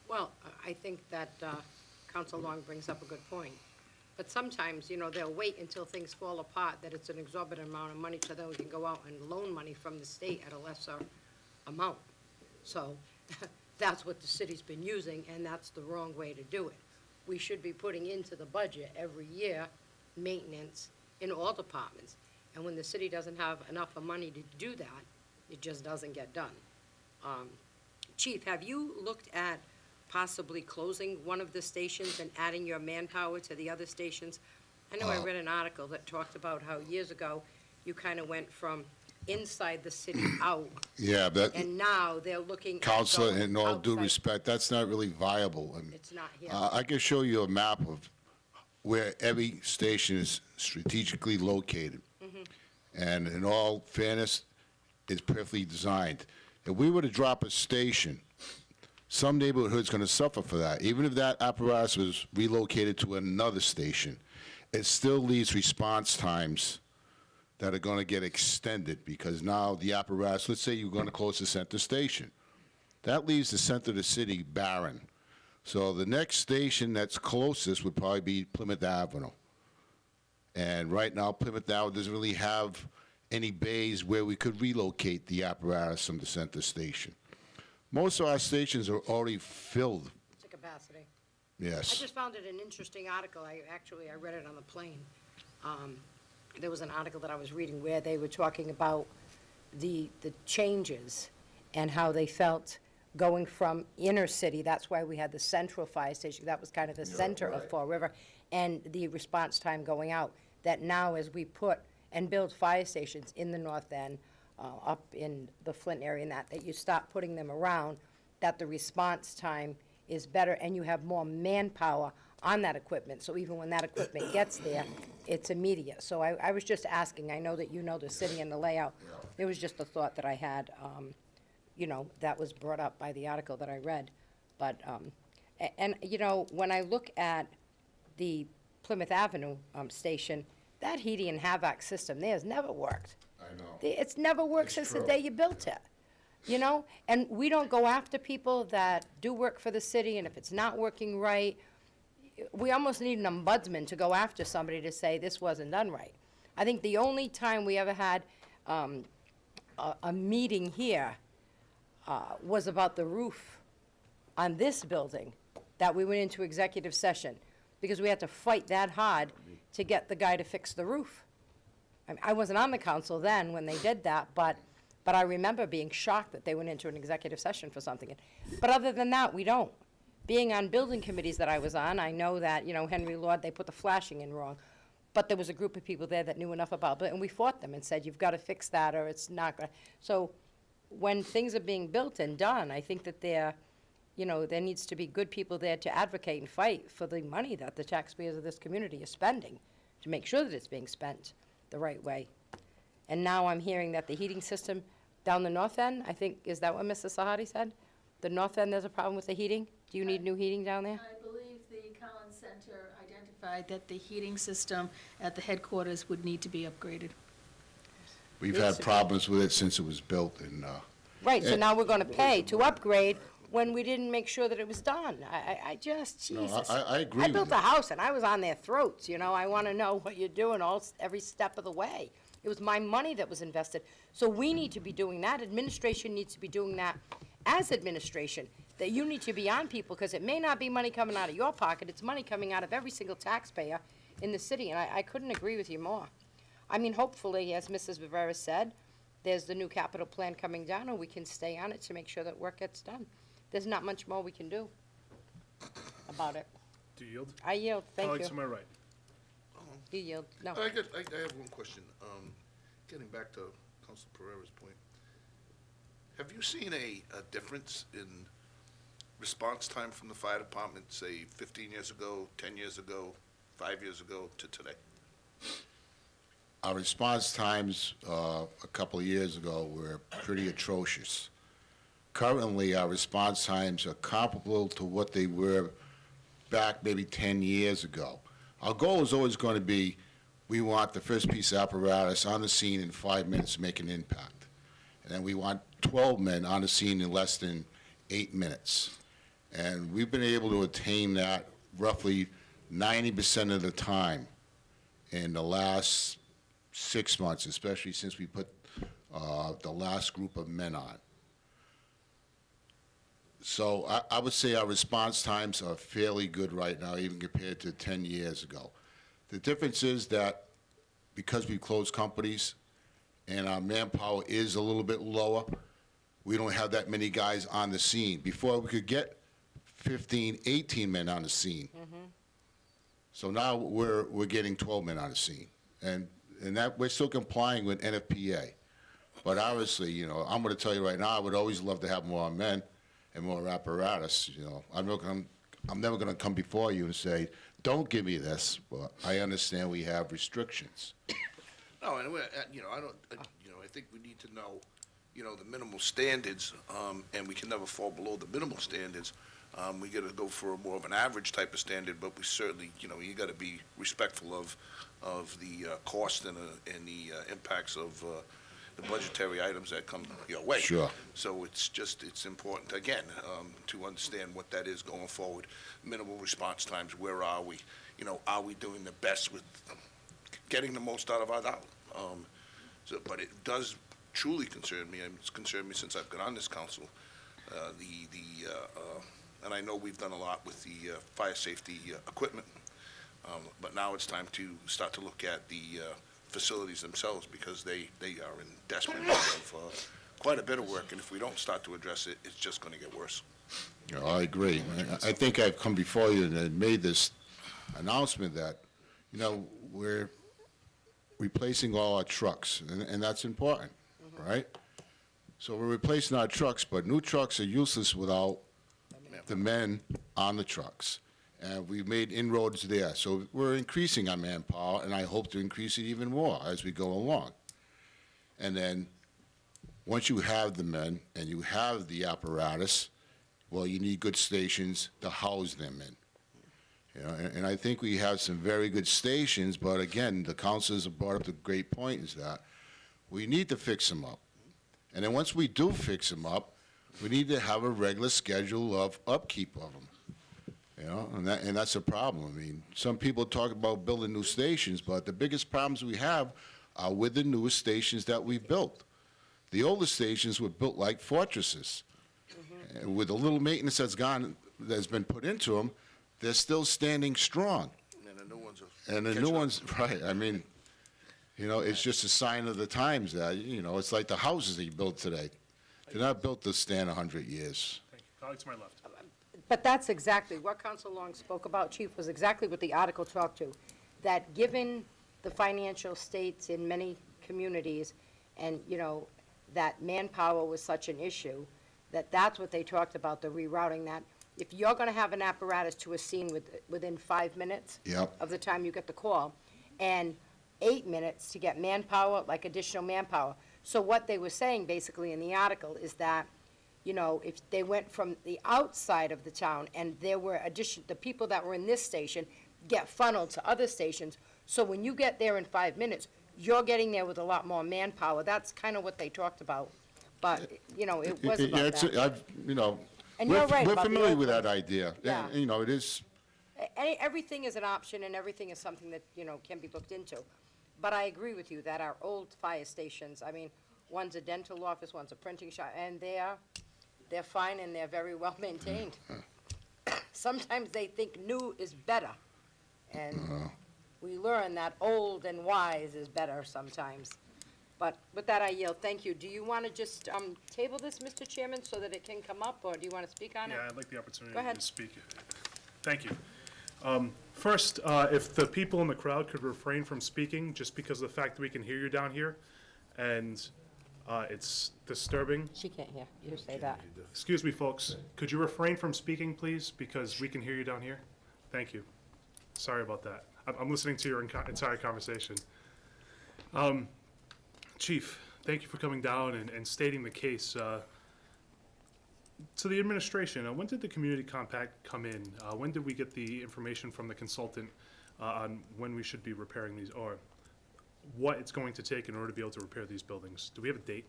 Well, I think that Council Long brings up a good point. But sometimes, you know, they'll wait until things fall apart, that it's an exorbitant amount of money, so then we can go out and loan money from the state at a lesser amount. So that's what the city's been using, and that's the wrong way to do it. We should be putting into the budget every year maintenance in all departments. And when the city doesn't have enough of money to do that, it just doesn't get done. Chief, have you looked at possibly closing one of the stations and adding your manpower to the other stations? I know I read an article that talked about how years ago, you kind of went from inside the city out, Yeah, that, and now they're looking at Counselor, going in all due outside. respect, that's not really viable. I mean, It's not here. I can show you a map of where every station is strategically located. And in all fairness, it's perfectly designed. If we were to drop a station, some neighborhood's going to suffer for that. Even if that apparatus was relocated to another station, it still leaves response times that are going to get extended because now the apparatus, let's say you're going to close the center station. That leaves the center of the city barren. So the next station that's closest would probably be Plymouth Avenue. And right now, Plymouth Avenue doesn't really have any bays where we could relocate the apparatus from the center station. Most of our stations are already filled, It's a capacity. I yes. just found it an interesting article. I read it on the plane. There was an article that I was reading where they were talking about the changes and how they felt going from inner city. That's why we had the central fire station. That was kind of the center of Fall River, and the response time going out. That now, as we put and build fire stations in the north end, up in the Flint area, and that you stop putting them around, that the response time is better, and you have more manpower on that equipment. So even when that equipment gets there, it's immediate. So I was just asking, I know that you know the city and the layout. It was just a thought that I had, you know, that was brought up by the article that I read. But, and, you know, when I look at the Plymouth Avenue station, that heating and HVAC system there has never worked. I know. It's never worked It's since the true. day you built it, you know? And we don't go after people that do work for the city, and if it's not working right, we almost need an ombudsman to go after somebody to say this wasn't done right. I think the only time we ever had a meeting here was about the roof on this building, that we went into executive session, because we had to fight that hard to get the guy to fix the roof. I wasn't on the council then when they did that, but I remember being shocked that they went into an executive session for something. But other than that, we don't. Being on building committees that I was on, I know that, you know, Henry Lord, they put the flashing in wrong. But there was a group of people there that knew enough about it, and we fought them and said, you've got to fix that, or it's not going to. So when things are being built and done, I think that there needs to be good people there to advocate and fight for the money that the taxpayers of this community are spending, to make sure that it's being spent the right way. And now I'm hearing that the heating system down the north end, I think, is that what Mr. Sahadi said? The north end, there's a problem with the heating? Do you need new heating down there? I believe the Collins Center identified that the heating system at the headquarters would need to be upgraded. We've had problems with it since it was built, and Right, so now we're gonna pay to upgrade when we didn't make sure that it was done. I just, No, Jesus. I agree I with built you. a house and I was on their throats, you know, I wanna know what you're doing every step of the way. It was my money that was invested. So we need to be doing that, administration needs to be doing that as administration, that you need to be on people, because it may not be money coming out of your pocket, it's money coming out of every single taxpayer in the city, and I couldn't agree with you more. I mean, hopefully, as Mrs. Rivera said, there's the new capital plan coming down, and we can stay on it to make sure that work gets done. There's not much more we can do about it. Do you yield? I yield, thank Colleagues to you. my right. You yield, no. I have one question. Getting back to Council Pereira's point, have you seen a difference in response time from the fire department, say 15 years ago, 10 years ago, 5 years ago to today? Our response times a couple of years ago were pretty atrocious. Currently, our response times are comparable to what they were back maybe 10 years ago. Our goal is always going to be, we want the first piece of apparatus on the scene in 5 minutes to make an impact. And then we want 12 men on the scene in less than 8 minutes. And we've been able to attain that roughly 90% of the time in the last 6 months, especially since we put the last group of men on. So I would say our response times are fairly good right now, even compared to 10 years ago. The difference is that because we closed companies and our manpower is a little bit lower, we don't have that many guys on the scene. Before, we could get 15, 18 men on the scene. So now we're getting 12 men on the scene. And that, we're still complying with NFPA. But obviously, you know, I'm going to tell you right now, I would always love to have more men and more apparatus. You know, I'm never going to come before you and say, don't give me this. But I understand we have restrictions. No, and you know, I think we need to know, you know, the minimal standards, and we can never fall below the minimal standards. We got to go for more of an average type of standard, but we certainly, you know, you got to be respectful of the cost and the impacts of the budgetary items that come your way. Sure. So it's important, again, to understand what that is going forward. Minimal response times, where are we? You know, are we doing the best with getting the most out of our dollar? But it does truly concern me, and it's concerned me since I've been on this council, and I know we've done a lot with the fire safety equipment, but now it's time to start to look at the facilities themselves, because they are in desperate need of quite a bit of work, and if we don't start to address it, it's just going to get worse. You know, I agree. I think I've come before you and made this announcement that, you know, we're replacing all our trucks, and that's important, right? So we're replacing our trucks, but new trucks are useless without the men on the trucks. And we've made inroads there. So we're increasing our manpower, and I hope to increase it even more as we go along. And then, once you have the men and you have the apparatus, well, you need good stations to house them in. You know, and I think we have some very good stations, but again, the councilors have brought up the great point, is that we need to fix them up. And then once we do fix them up, we need to have a regular schedule of upkeep of them. You know, and that's a problem. I mean, some people talk about building new stations, but the biggest problems we have are with the newest stations that we built. The older stations were built like fortresses. And with the little maintenance that's been put into them, they're still standing strong. And the new ones And the new ones, right, I mean, you know, it's just a sign of the times that, you know, it's like the houses that you build today. They're not built to stand 100 years. Thank you. Colleague to my left. But that's exactly, what Council Long spoke about, Chief, was exactly what the article talked to, that given the financial states in many communities, and, you know, that manpower was such an issue, that's what they talked about, the rerouting that. If you're gonna have an apparatus to a scene within 5 minutes Yep. of the time you get the call, and 8 minutes to get manpower, like additional manpower. So what they were saying basically in the article is that, you know, if they went from the outside of the town and there were the people that were in this station get funneled to other stations, so when you get there in 5 minutes, you're getting there with a lot more manpower. That's kind of what they talked about. But, you know, it was about that. You know, And you're right we're about the familiar with old that idea. Yeah. And, you know, it is, Everything is an option, and everything is something that, you know, can be looked into. But I agree with you that our old fire stations, I mean, one's a dental office, one's a printing shop, and they're fine and they're very well maintained. Sometimes they think new is better, and we learn that old and wise is better sometimes. But with that, I yield. Thank you. Do you want to just table this, Mr. Chairman, so that it can come up, or do you want to speak on it? Yeah, I'd like the opportunity Go ahead. to speak. Thank you. First, if the people in the crowd could refrain from speaking, just because of the fact that we can hear you down here, and it's disturbing. She can't hear. You say that. Excuse me, folks. Could you refrain from speaking, please, because we can hear you down here? Thank you. Sorry about that. I'm listening to your entire conversation. Chief, thank you for coming down and stating the case. To the administration, when did the community compact come in? When did we get the information from the consultant on when we should be repairing these, or what it's going to take in order to be able to repair these buildings? Do we have a date?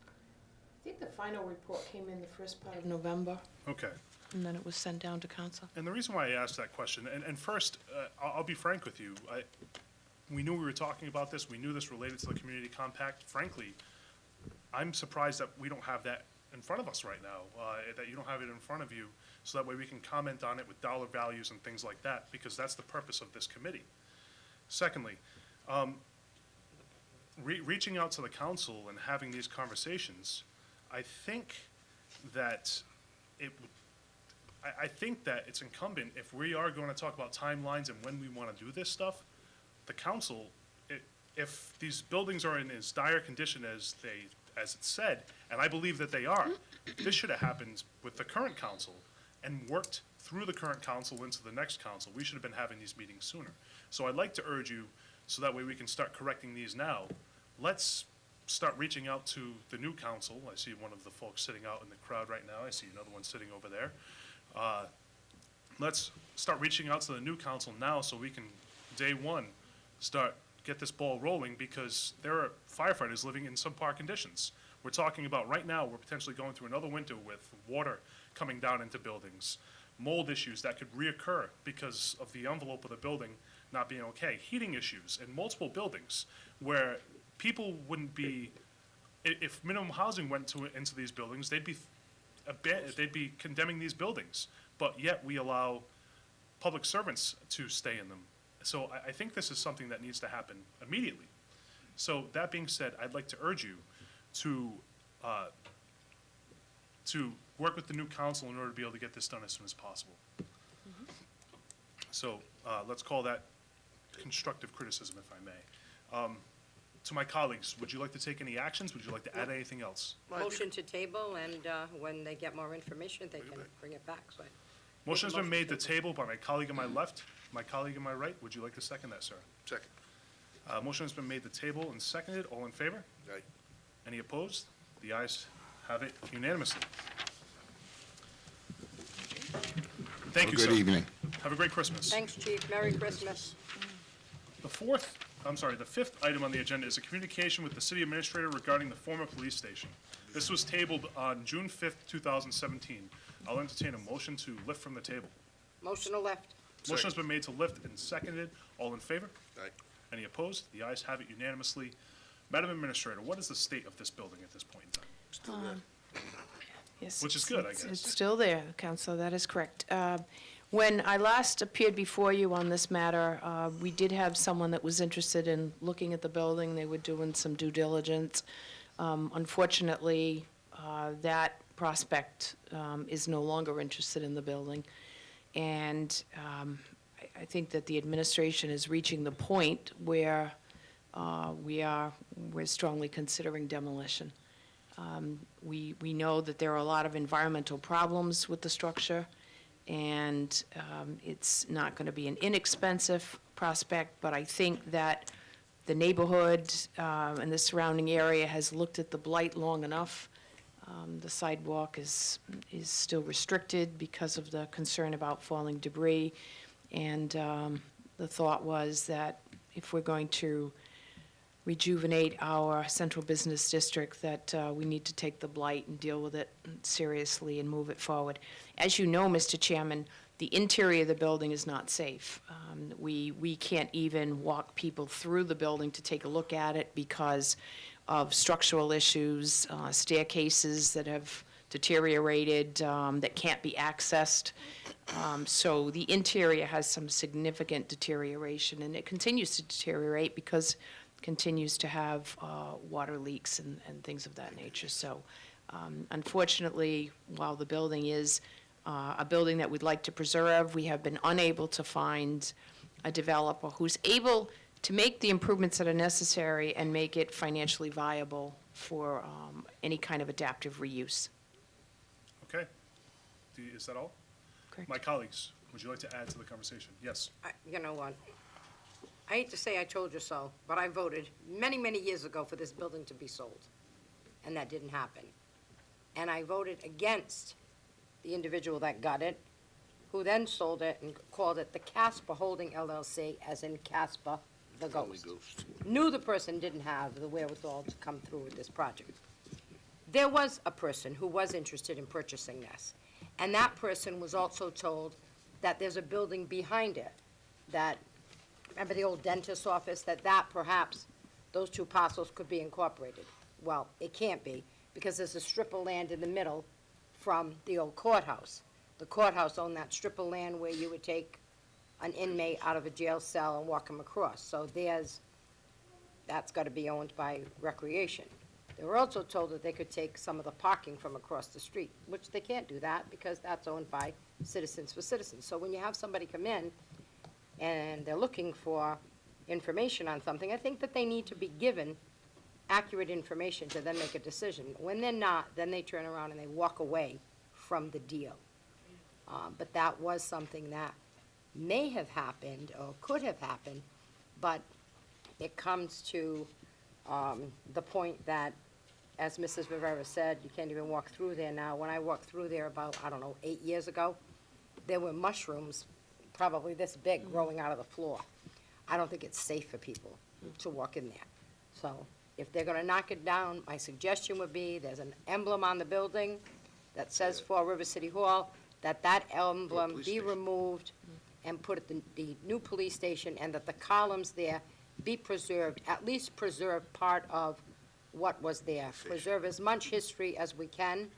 I think the final report came in the first part of November, Okay. and then it was sent down to council. And the reason why I asked that question, and first, I'll be frank with you, we knew we were talking about this, we knew this related to the community compact. Frankly, I'm surprised that we don't have that in front of us right now, that you don't have it in front of you, so that way we can comment on it with dollar values and things like that, because that's the purpose of this committee. Secondly, reaching out to the council and having these conversations, I think that I think that it's incumbent, if we are going to talk about timelines and when we want to do this stuff, the council, if these buildings are in as dire condition as it's said, and I believe that they are, this should have happened with the current council and worked through the current council into the next council. We should have been having these meetings sooner. So I'd like to urge you, so that way we can start correcting these now. Let's start reaching out to the new council. I see one of the folks sitting out in the crowd right now. I see another one sitting over there. Let's start reaching out to the new council now so we can, day one, get this ball rolling, because there are firefighters living in subpar conditions. We're talking about right now, we're potentially going through another winter with water coming down into buildings, mold issues that could reoccur because of the envelope of the building not being okay, heating issues in multiple buildings where people wouldn't be, if minimum housing went into these buildings, they'd be condemning these buildings, but yet we allow public servants to stay in them. So I think this is something that needs to happen immediately. So that being said, I'd like to urge you to work with the new council in order to be able to get this done as soon as possible. So let's call that constructive criticism, if I may. To my colleagues, would you like to take any actions? Would you like to add anything else? Motion to table, and when they get more information, they can bring it back, so. Motion's been made to table by my colleague on my left, my colleague on my right. Would you like to second that, sir? Second. Motion has been made to table and seconded. All in favor? Aye. Any opposed? The ayes have it unanimously. Thank you, sir. Good evening. Have a great Christmas. Thanks, Chief. Merry Christmas. The fifth item on the agenda is a communication with the city administrator regarding the former police station. This was tabled on June 5th, 2017. I'll entertain a motion to lift from the table. Motion to lift. Motion has been made to lift and seconded. All in favor? Aye. Any opposed? The ayes have it unanimously. Madam Administrator, what is the state of this building at this point in time? Still there. Yes, Which is it's- good, I it's- guess. It's still there, Counselor, that is correct. When I last appeared before you on this matter, we did have someone that was interested in looking at the building. They were doing some due diligence. Unfortunately, that prospect is no longer interested in the building. And I think that the administration is reaching the point where we're strongly considering demolition. We know that there are a lot of environmental problems with the structure, and it's not going to be an inexpensive prospect, but I think that the neighborhood and the surrounding area has looked at the blight long enough. The sidewalk is still restricted because of the concern about falling debris, and the thought was that if we're going to rejuvenate our central business district, that we need to take the blight and deal with it seriously and move it forward. As you know, Mr. Chairman, the interior of the building is not safe. We can't even walk people through the building to take a look at it because of structural issues, staircases that have deteriorated, that can't be accessed. So the interior has some significant deterioration, and it continues to deteriorate because it continues to have water leaks and things of that nature. So unfortunately, while the building is a building that we'd like to preserve, we have been unable to find a developer who's able to make the improvements that are necessary and make it financially viable for any kind of adaptive reuse. Okay. Is that all? Correct. My colleagues, would you like to add to the conversation? Yes. You know what? I hate to say I told you so, but I voted many, many years ago for this building to be sold, and that didn't happen. And I voted against the individual that got it, who then sold it and called it the Casper Holding LLC, as in Casper the Ghost. Knew the person didn't have the wherewithal to come through with this project. There was a person who was interested in purchasing this, and that person was also told that there's a building behind it, that, remember the old dentist's office, that perhaps those two parcels could be incorporated. Well, it can't be, because there's a strip of land in the middle from the old courthouse. The courthouse owned that strip of land where you would take an inmate out of a jail cell and walk him across. So that's got to be owned by Recreation. They were also told that they could take some of the parking from across the street, which they can't do that because that's owned by Citizens for Citizens. So when you have somebody come in and they're looking for information on something, I think that they need to be given accurate information to then make a decision. When they're not, then they turn around and they walk away from the deal. But that was something that may have happened or could have happened, but it comes to the point that, as Mrs. Rivera said, you can't even walk through there now. When I walked through there about, 8 years ago, there were mushrooms probably this big growing out of the floor. I don't think it's safe for people to walk in there. So if they're gonna knock it down, my suggestion would be, there's an emblem on the building that says Fall River City Hall, that emblem police be station. removed and put at the new police station, and that the columns there be preserved, at least preserve part of what was there. Preserve as much history as we can.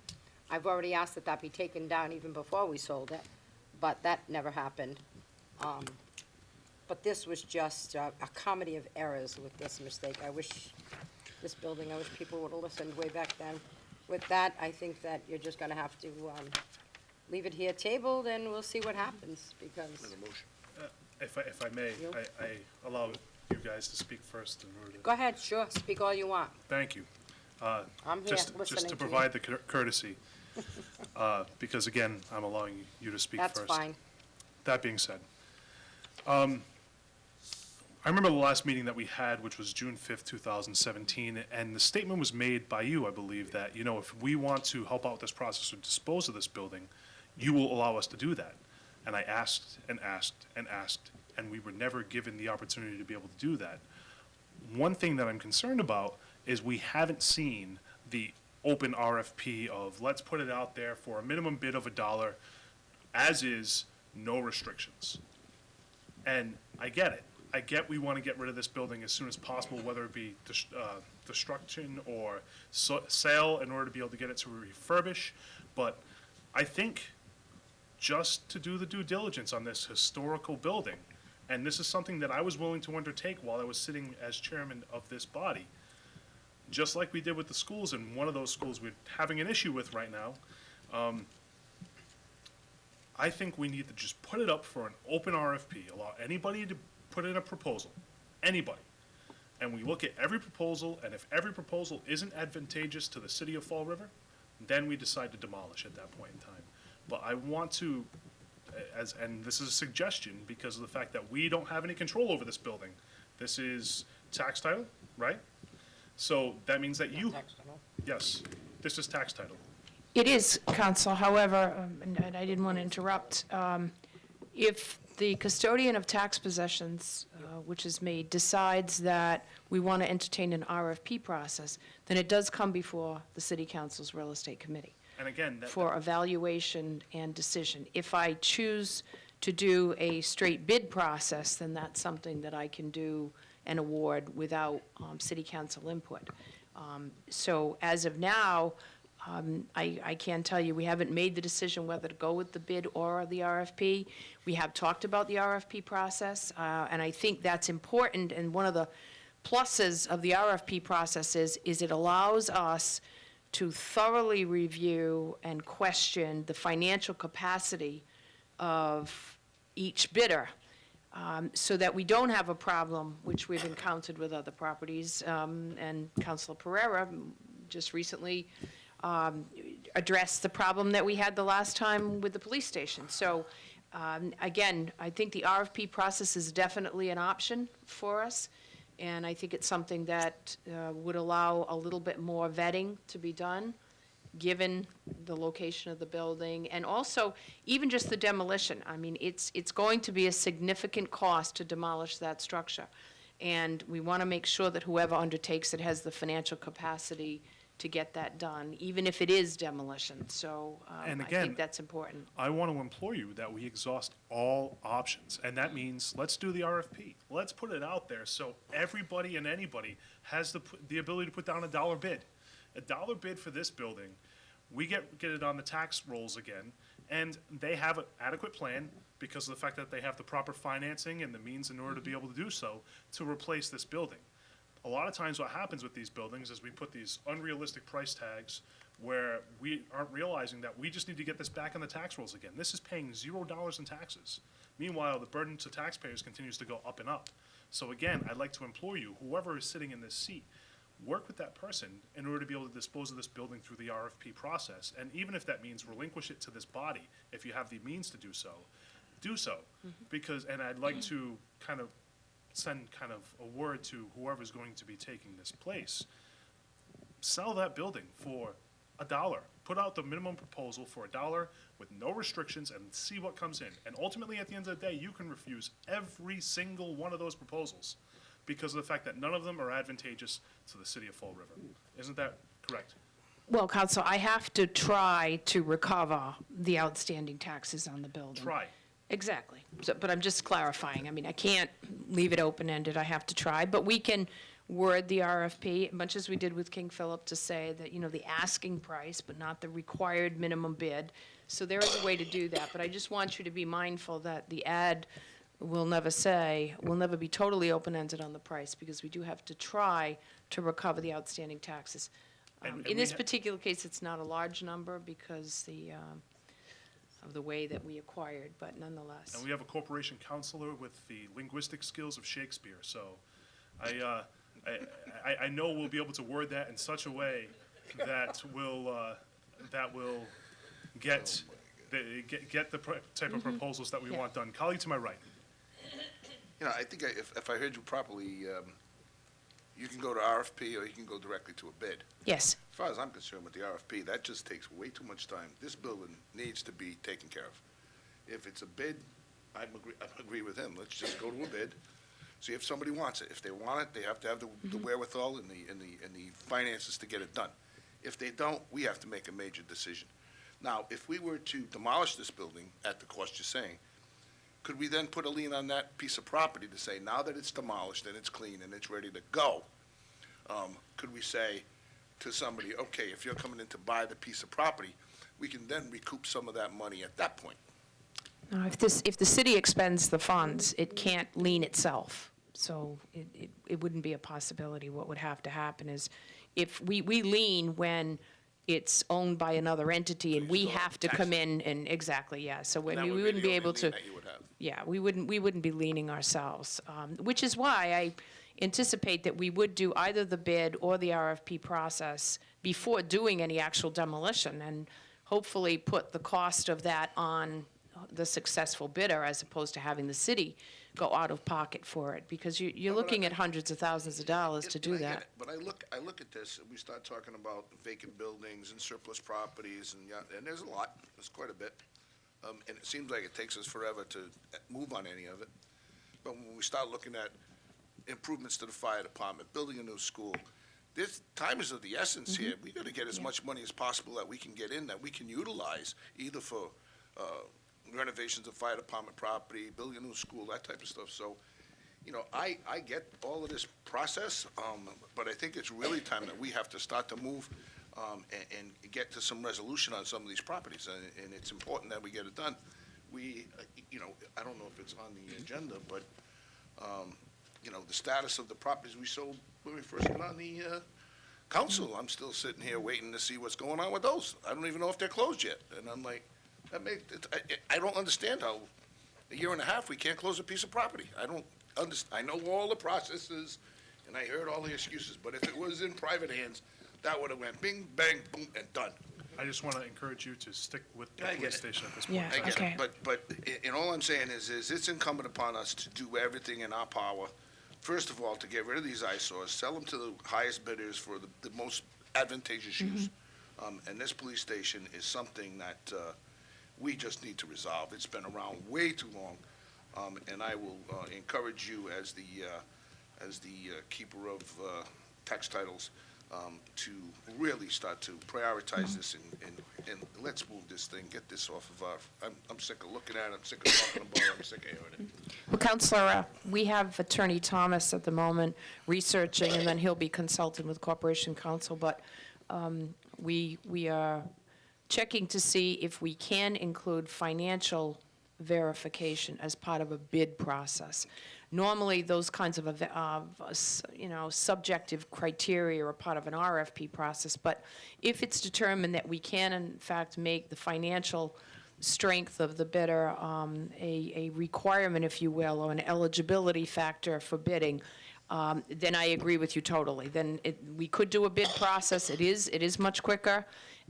I've already asked that that be taken down even before we sold it, but that never happened. But this was just a comedy of errors with this mistake. I wish people would have listened way back then. With that, I think that you're just gonna have to leave it here tabled, and we'll see what happens, because If I may, You? I allow you guys to speak first in order to. go ahead, sure, speak all you want. Thank you. I'm here Just listening to to you. provide the courtesy, because again, I'm allowing you to speak first. That's fine. That being said, I remember the last meeting that we had, which was June 5th, 2017, and the statement was made by you, I believe, that, if we want to help out this process or dispose of this building, you will allow us to do that. And I asked and asked and asked, and we were never given the opportunity to be able to do that. One thing that I'm concerned about is we haven't seen the open RFP of, let's put it out there for a minimum bid of $1, as is, no restrictions. And I get it. I get we want to get rid of this building as soon as possible, whether it be destruction or sale, in order to be able to get it to refurbish. But I think just to do the due diligence on this historical building, and this is something that I was willing to undertake while I was sitting as chairman of this body, just like we did with the schools, and one of those schools we're having an issue with right now, I think we need to just put it up for an open RFP, allow anybody to put in a proposal, anybody. And we look at every proposal, and if every proposal isn't advantageous to the city of Fall River, then we decide to demolish at that point in time. But I want to, and this is a suggestion because of the fact that we don't have any control over this building. This is tax title, right? So that means that you, yes, this is tax title. It is, Counsel, however, and I didn't want to interrupt, if the custodian of tax possessions, which is me, decides that we want to entertain an RFP process, then it does come before the City Council's Real Estate Committee And again, for evaluation and decision. If I choose to do a straight bid process, then that's something that I can do and award without City Council input. So as of now, I can tell you, we haven't made the decision whether to go with the bid or the RFP. We have talked about the RFP process, and I think that's important, and one of the pluses of the RFP process is it allows us to thoroughly review and question the financial capacity of each bidder, so that we don't have a problem, which we've encountered with other properties, and Councilor Pereira just recently address the problem that we had the last time with the police station. So Again, I think the RFP process is definitely an option for us, and I think it's something that would allow a little bit more vetting to be done, given the location of the building, and also even just the demolition. I mean, it's going to be a significant cost to demolish that structure. And we want to make sure that whoever undertakes it has the financial capacity to get that done, even if it is demolition. So And I again, think that's important. I want to implore you that we exhaust all options, and that means let's do the RFP. Let's put it out there so everybody and anybody has the ability to put down a dollar bid. A dollar bid for this building, we get it on the tax rolls again, and they have an adequate plan because of the fact that they have the proper financing and the means in order to be able to do so to replace this building. A lot of times what happens with these buildings is we put these unrealistic price tags where we aren't realizing that we just need to get this back on the tax rolls again. This is paying $0 in taxes. Meanwhile, the burden to taxpayers continues to go up and up. So again, I'd like to implore you, whoever is sitting in this seat, work with that person in order to be able to dispose of this building through the RFP process. And even if that means relinquish it to this body, if you have the means to do so, do so. Because, and I'd like to kind of send kind of a word to whoever's going to be taking this place. Sell that building for $1. Put out the minimum proposal for $1 with no restrictions and see what comes in. And ultimately, at the end of the day, you can refuse every single one of those proposals because of the fact that none of them are advantageous to the city of Fall River. Isn't that correct? Well, Counsel, I have to try to recover the outstanding taxes on the building. Try. Exactly. So, but I'm just clarifying. I mean, I can't leave it open-ended. I have to try. But we can word the RFP, much as we did with King Philip, to say that, the asking price, but not the required minimum bid. So there is a way to do that. But I just want you to be mindful that the ad will never be totally open-ended on the price, because we do have to try to recover the outstanding taxes. And In we this ha- particular case, it's not a large number because of the way that we acquired, but nonetheless. And we have a corporation counselor with the linguistic skills of Shakespeare, so I know we'll be able to word that in such a way that will get the type of proposals that we want done. Colleague to my right. I think if I heard you properly, you can go to RFP or you can go directly to a bid. Yes. As far as I'm concerned with the RFP, that just takes way too much time. This building needs to be taken care of. If it's a bid, I agree with him. Let's just go to a bid, see if somebody wants it. If they want it, they have to have the wherewithal and the finances to get it done. If they don't, we have to make a major decision. Now, if we were to demolish this building at the cost you're saying, could we then put a lien on that piece of property to say, now that it's demolished and it's clean and it's ready to go, could we say to somebody, okay, if you're coming in to buy the piece of property, we can then recoup some of that money at that point? Now, if the city expends the funds, it can't lien itself. So it wouldn't be a possibility. What would have to happen is if we lien when it's owned by another entity and we still have to tax come it. in and, exactly, yeah. So we That would wouldn't the be only able lien to. that you would have. Yeah, we wouldn't be leaning ourselves, which is why I anticipate that we would do either the bid or the RFP process before doing any actual demolition, and hopefully put the cost of that on the successful bidder as opposed to having the city go out of pocket for it, because you're looking at hundreds of thousands of dollars to do I get that. it, but I look at this, and we start talking about vacant buildings and surplus properties, and there's a lot, there's quite a bit. And it seems like it takes us forever to move on any of it. But when we start looking at improvements to the fire department, building a new school, this time is of the essence here. We gotta get as much money as possible that we can get in, that we can utilize, either for renovations of fire department property, building a new school, that type of stuff. So, I get all of this process, but I think it's really time that we have to start to move and get to some resolution on some of these properties, and it's important that we get it done. We, I don't know if it's on the agenda, but, the status of the properties we sold when we first got on the council, I'm still sitting here waiting to see what's going on with those. I don't even know if they're closed yet, and I'm like, I don't understand how a year and a half we can't close a piece of property. I don't understand. I know all the processes, and I heard all the excuses, but if it was in private hands, that would have went bing, bang, boom, and done. I just want to encourage you to stick with the I get police it. station at this point. Yeah, in time. I get Okay. it, but, and all I'm saying is it's incumbent upon us to do everything in our power, first of all, to get rid of these eyesores, sell them to the highest bidders for the most advantageous use. And this police station is something that, we just need to resolve. It's been around way too long. And I will, encourage you as the keeper of, tax titles, to really start to prioritize this and let's move this thing, get this off of our, I'm sick of looking at it, I'm sick of talking about it, I'm sick of hearing it. Well, Counselor, we have Attorney Thomas at the moment researching, and then he'll be consulting with Corporation Counsel, but we are checking to see if we can include financial verification as part of a bid process. Normally, those kinds of, subjective criteria are part of an RFP process, but if it's determined that we can, in fact, make the financial strength of the bidder a requirement, if you will, or an eligibility factor for bidding, then I agree with you totally. Then we could do a bid process. It is much quicker.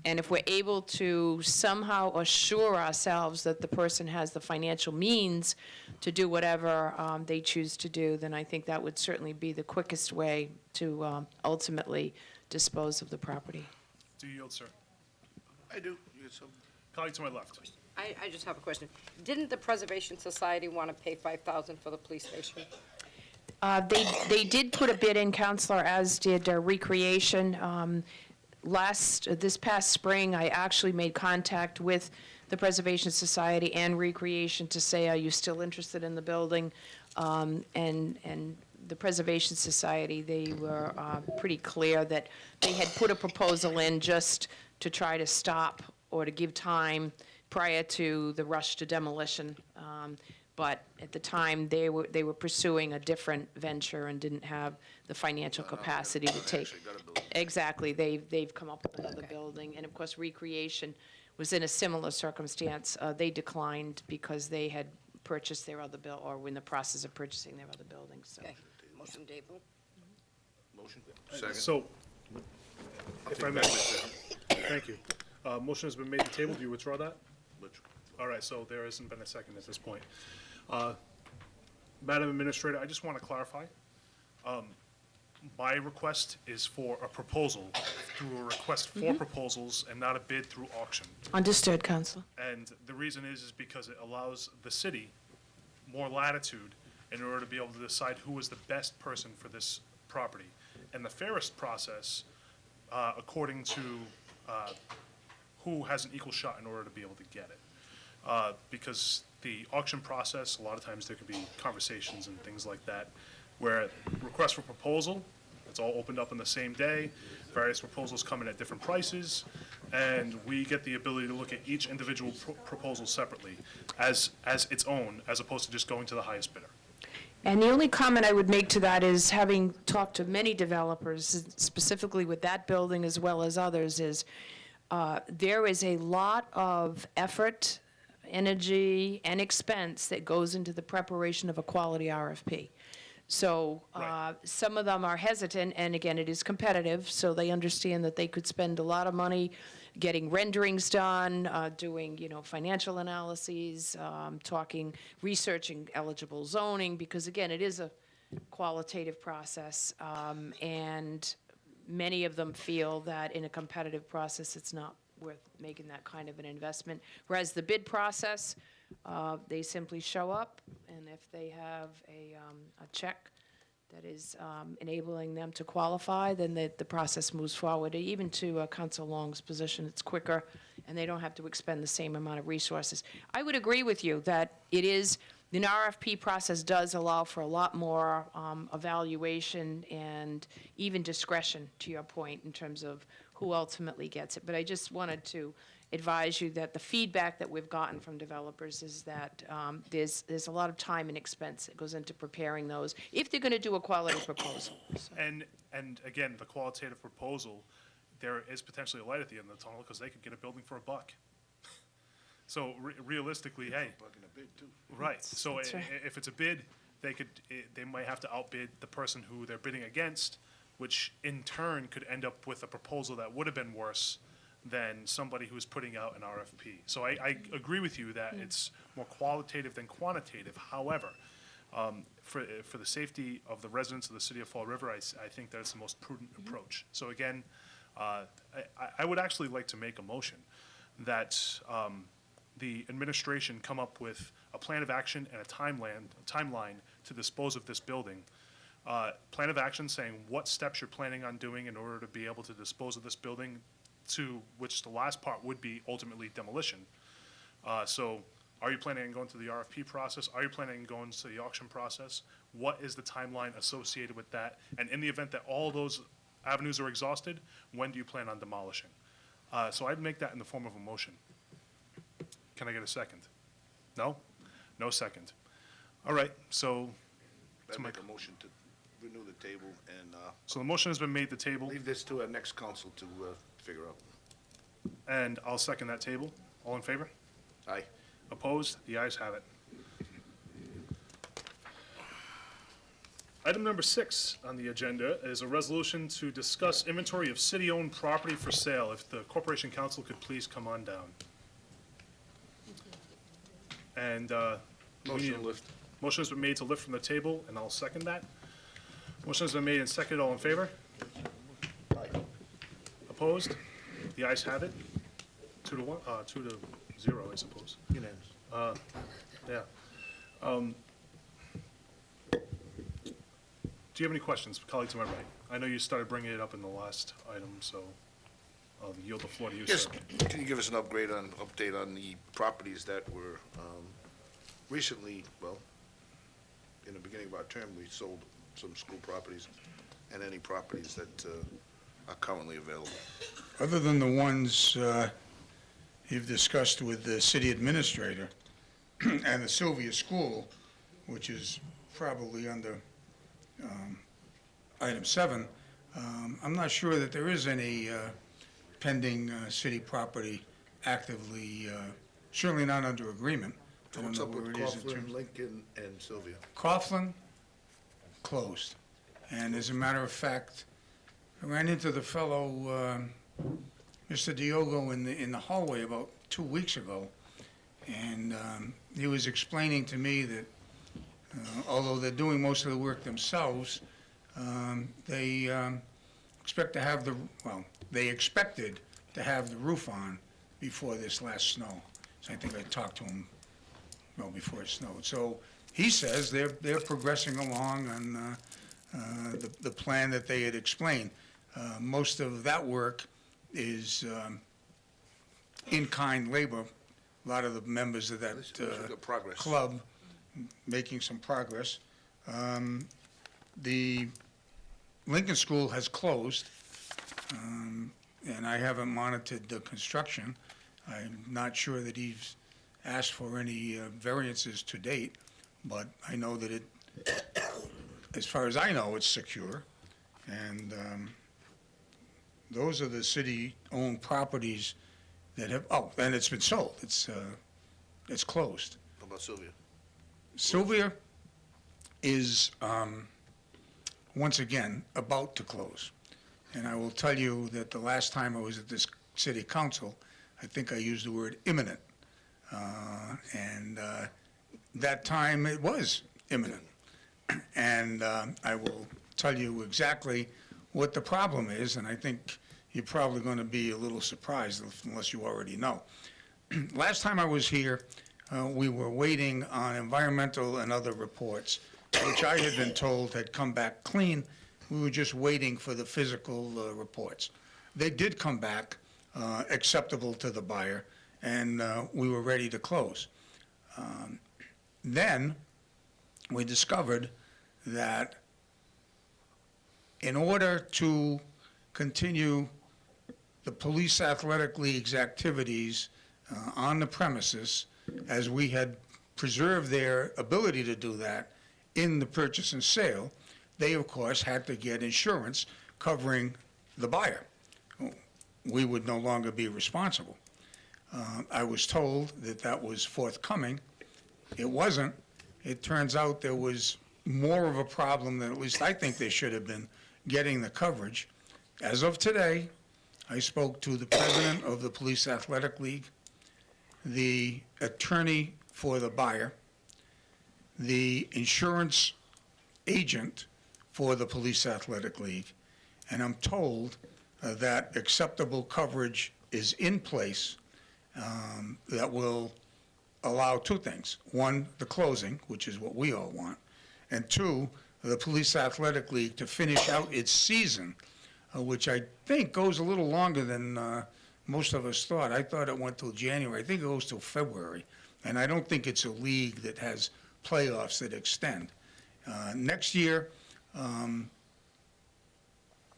And if we're able to somehow assure ourselves that the person has the financial means to do whatever they choose to do, then I think that would certainly be the quickest way to ultimately dispose of the property. Do you yield, sir? I do. You get some? Colleague to my left. I just have a question. Didn't the Preservation Society want to pay $5,000 for the police station? They did put a bid in, Counselor, as did Recreation. This past spring, I actually made contact with the Preservation Society and Recreation to say, are you still interested in the building? And the Preservation Society, they were pretty clear that they had put a proposal in just to try to stop or to give time prior to the rush to demolition. But at the time, they were pursuing a different venture and didn't have the financial capacity to take. Actually got a building. Exactly, they've come up with another building, and of course, Recreation was in a similar circumstance. They declined because they had purchased their other or were in the process of purchasing their other building, so. Okay, motion table. Motion? Second. So, if I may, thank you. Motion has been made to table. Do you withdraw that? Which- All right, so there hasn't been a second at this point. Madam Administrator, I just want to clarify. My request is for a proposal through a request for proposals and not a bid through auction. Understood, Counselor. And the reason is because it allows the city more latitude in order to be able to decide who is the best person for this property. And the fairest process, according to who has an equal shot in order to be able to get it. Because the auction process, a lot of times there could be conversations and things like that, where request for proposal, it's all opened up on the same day, various proposals come in at different prices, and we get the ability to look at each individual proposal separately as its own, as opposed to just going to the highest bidder. And the only comment I would make to that is, having talked to many developers, specifically with that building as well as others, is there is a lot of effort, energy, and expense that goes into the preparation of a quality RFP. So Right. some of them are hesitant, and again, it is competitive, so they understand that they could spend a lot of money getting renderings done, doing, financial analyses, researching eligible zoning, because again, it is a qualitative process, and many of them feel that in a competitive process, it's not worth making that kind of an investment. Whereas the bid process, they simply show up, and if they have a check that is enabling them to qualify, then the process moves forward. Even to Council Long's position, it's quicker, and they don't have to expend the same amount of resources. I would agree with you that the RFP process does allow for a lot more evaluation and even discretion, to your point, in terms of who ultimately gets it. But I just wanted to advise you that the feedback that we've gotten from developers is that there's a lot of time and expense that goes into preparing those, if they're going to do a quality proposal. So, And again, the qualitative proposal, there is potentially a light at the end of the tunnel, because they could get a building for $1. So realistically, hey, Bugging a bid, too. right, so That's right. if it's a bid, they might have to outbid the person who they're bidding against, which in turn could end up with a proposal that would have been worse than somebody who's putting out an RFP. So I agree with you that it's more qualitative than quantitative. However, for the safety of the residents of the city of Fall River, I think that it's the most prudent approach. So again, I would actually like to make a motion that the administration come up with a plan of action and a timeline to dispose of this building. Plan of action saying what steps you're planning on doing in order to be able to dispose of this building, to which the last part would be ultimately demolition. So are you planning on going through the RFP process? Are you planning on going to the auction process? What is the timeline associated with that? And in the event that all those avenues are exhausted, when do you plan on demolishing? So I'd make that in the form of a motion. Can I get a second? No? No second. All right, so, I make a motion to renew the table and so the motion has been made to table, leave this to our next council to figure out. and I'll second that table. All in favor? Aye. Opposed? The ayes have it. Item number 6 on the agenda is a resolution to discuss inventory of city-owned property for sale. If the Corporation Council could please come on down. And we need Motion to lift. Motion has been made to lift from the table, and I'll second that. Motion has been made and seconded. All in favor? Aye. Opposed? The ayes have it. 2-1, 2-0, I suppose. Unanimous. Yeah. Do you have any questions, colleague to my right? I know you started bringing it up in the last item, so I'll yield the floor to you, Yes, sir. can you give us an update on the properties that were recently, well, in the beginning of our term, we sold some school properties and any properties that are currently available? Other than the ones you've discussed with the city administrator and the Sylvia School, which is probably under item 7, I'm not sure that there is any pending city property actively, certainly not under agreement. I don't What's know up where with it is in Coughlin, terms- Lincoln, and Sylvia? Coughlin, closed. And as a matter of fact, I ran into the fellow, Mr. Diogo, in the hallway about 2 weeks ago, and he was explaining to me that although they're doing most of the work themselves, they expect to have they expected to have the roof on before this last snow. So I think I talked to him, before it snowed. So he says they're progressing along on the plan that they had explained. Most of that work is in-kind labor. A lot of the members of that This is good progress. club making some progress. The Lincoln School has closed, and I haven't monitored the construction. I'm not sure that he's asked for any variances to date, but I know that it, as far as I know, it's secure. And those are the city-owned properties that have, and it's been sold. It's closed. How about Sylvia? Sylvia is, once again, about to close. And I will tell you that the last time I was at this city council, I think I used the word imminent. And that time it was imminent. And I will tell you exactly what the problem is, and I think you're probably going to be a little surprised unless you already know. Last time I was here, we were waiting on environmental and other reports, which I had been told had come back clean. We were just waiting for the physical reports. They did come back acceptable to the buyer, and we were ready to close. Then we discovered that in order to continue the police athletic league's activities on the premises, as we had preserved their ability to do that in the purchase and sale, they, of course, had to get insurance covering the buyer. We would no longer be responsible. I was told that that was forthcoming. It wasn't. It turns out there was more of a problem than at least I think they should have been getting the coverage. As of today, I spoke to the president of the Police Athletic League, the attorney for the buyer, the insurance agent for the Police Athletic League, and I'm told that acceptable coverage is in place that will allow two things. One, the closing, which is what we all want, and two, the Police Athletic League to finish out its season, which I think goes a little longer than most of us thought. I thought it went till January. I think it goes till February. And I don't think it's a league that has playoffs that extend. Next year,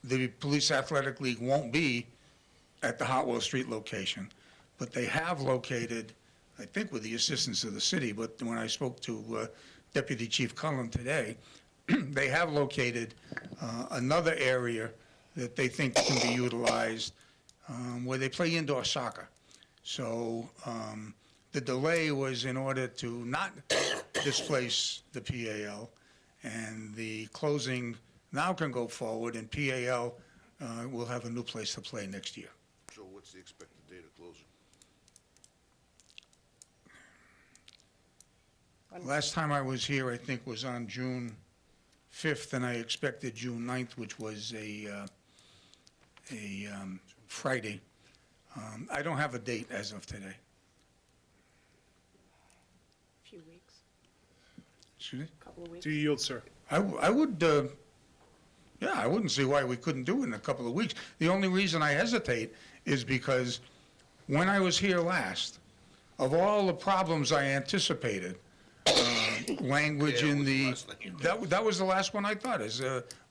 the Police Athletic League won't be at the Hartwell Street location, but they have located, I think with the assistance of the city, but when I spoke to Deputy Chief Cullen today, they have located another area that they think can be utilized where they play indoor soccer. So the delay was in order to not displace the PAL, and the closing now can go forward, and PAL will have a new place to play next year. So what's the expected date of closing? Last time I was here, I think, was on June 5th, and I expected June 9th, which was a Friday. I don't have a date as of today. Few weeks, Excuse me? couple of weeks. Do you yield, sir? I would, yeah, I wouldn't see why we couldn't do it in a couple of weeks. The only reason I hesitate is because when I was here last, of all the problems I anticipated, language in the, that was the last one I thought, as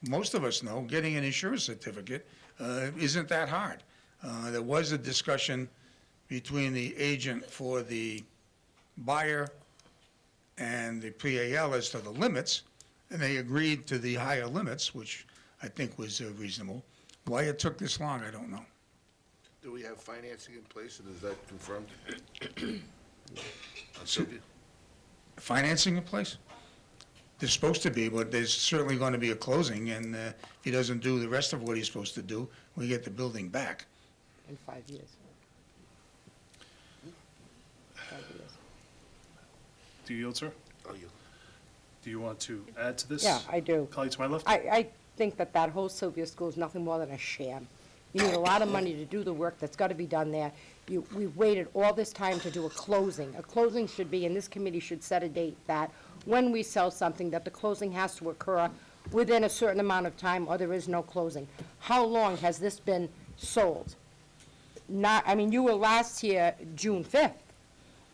most of us know, getting an insurance certificate isn't that hard. There was a discussion between the agent for the buyer and the PAL as to the limits, and they agreed to the higher limits, which I think was reasonable. Why it took this long, I don't know. Do we have financing in place, and is that confirmed? On Sylvia? Financing in place? There's supposed to be, but there's certainly going to be a closing, and if he doesn't do the rest of what he's supposed to do, we get the building back. In 5 years. 5 years. Do you yield, sir? Oh, you. Do you want to add to this? Yeah, I do. Colleague to my left? I think that that whole Sylvia School is nothing more than a sham. You need a lot of money to do the work that's got to be done there. We've waited all this time to do a closing. A closing should be, and this committee should set a date that when we sell something, that the closing has to occur within a certain amount of time, or there is no closing. How long has this been sold? Not, I mean, you were last here June 5th,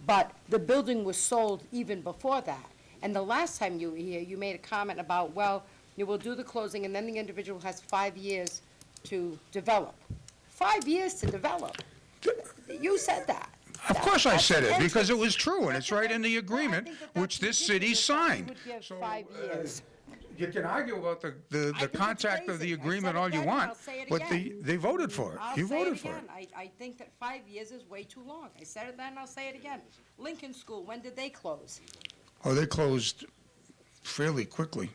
but the building was sold even before that. And the last time you were here, you made a comment about, well, you will do the closing, and then the individual has 5 years to develop. 5 years to develop. You said that. Of course I said it, That's because it was true, and it's right in the agreement, which this city signed. Would give So, 5 years. You can argue about the think it's contact of crazy. the I agreement said it all you then, and want, I'll say it but again. they voted for it. I'll You say it voted for it. again. I think that 5 years is way too long. I said it then, and I'll say it again. Lincoln School, when did they close? Oh, they closed fairly quickly.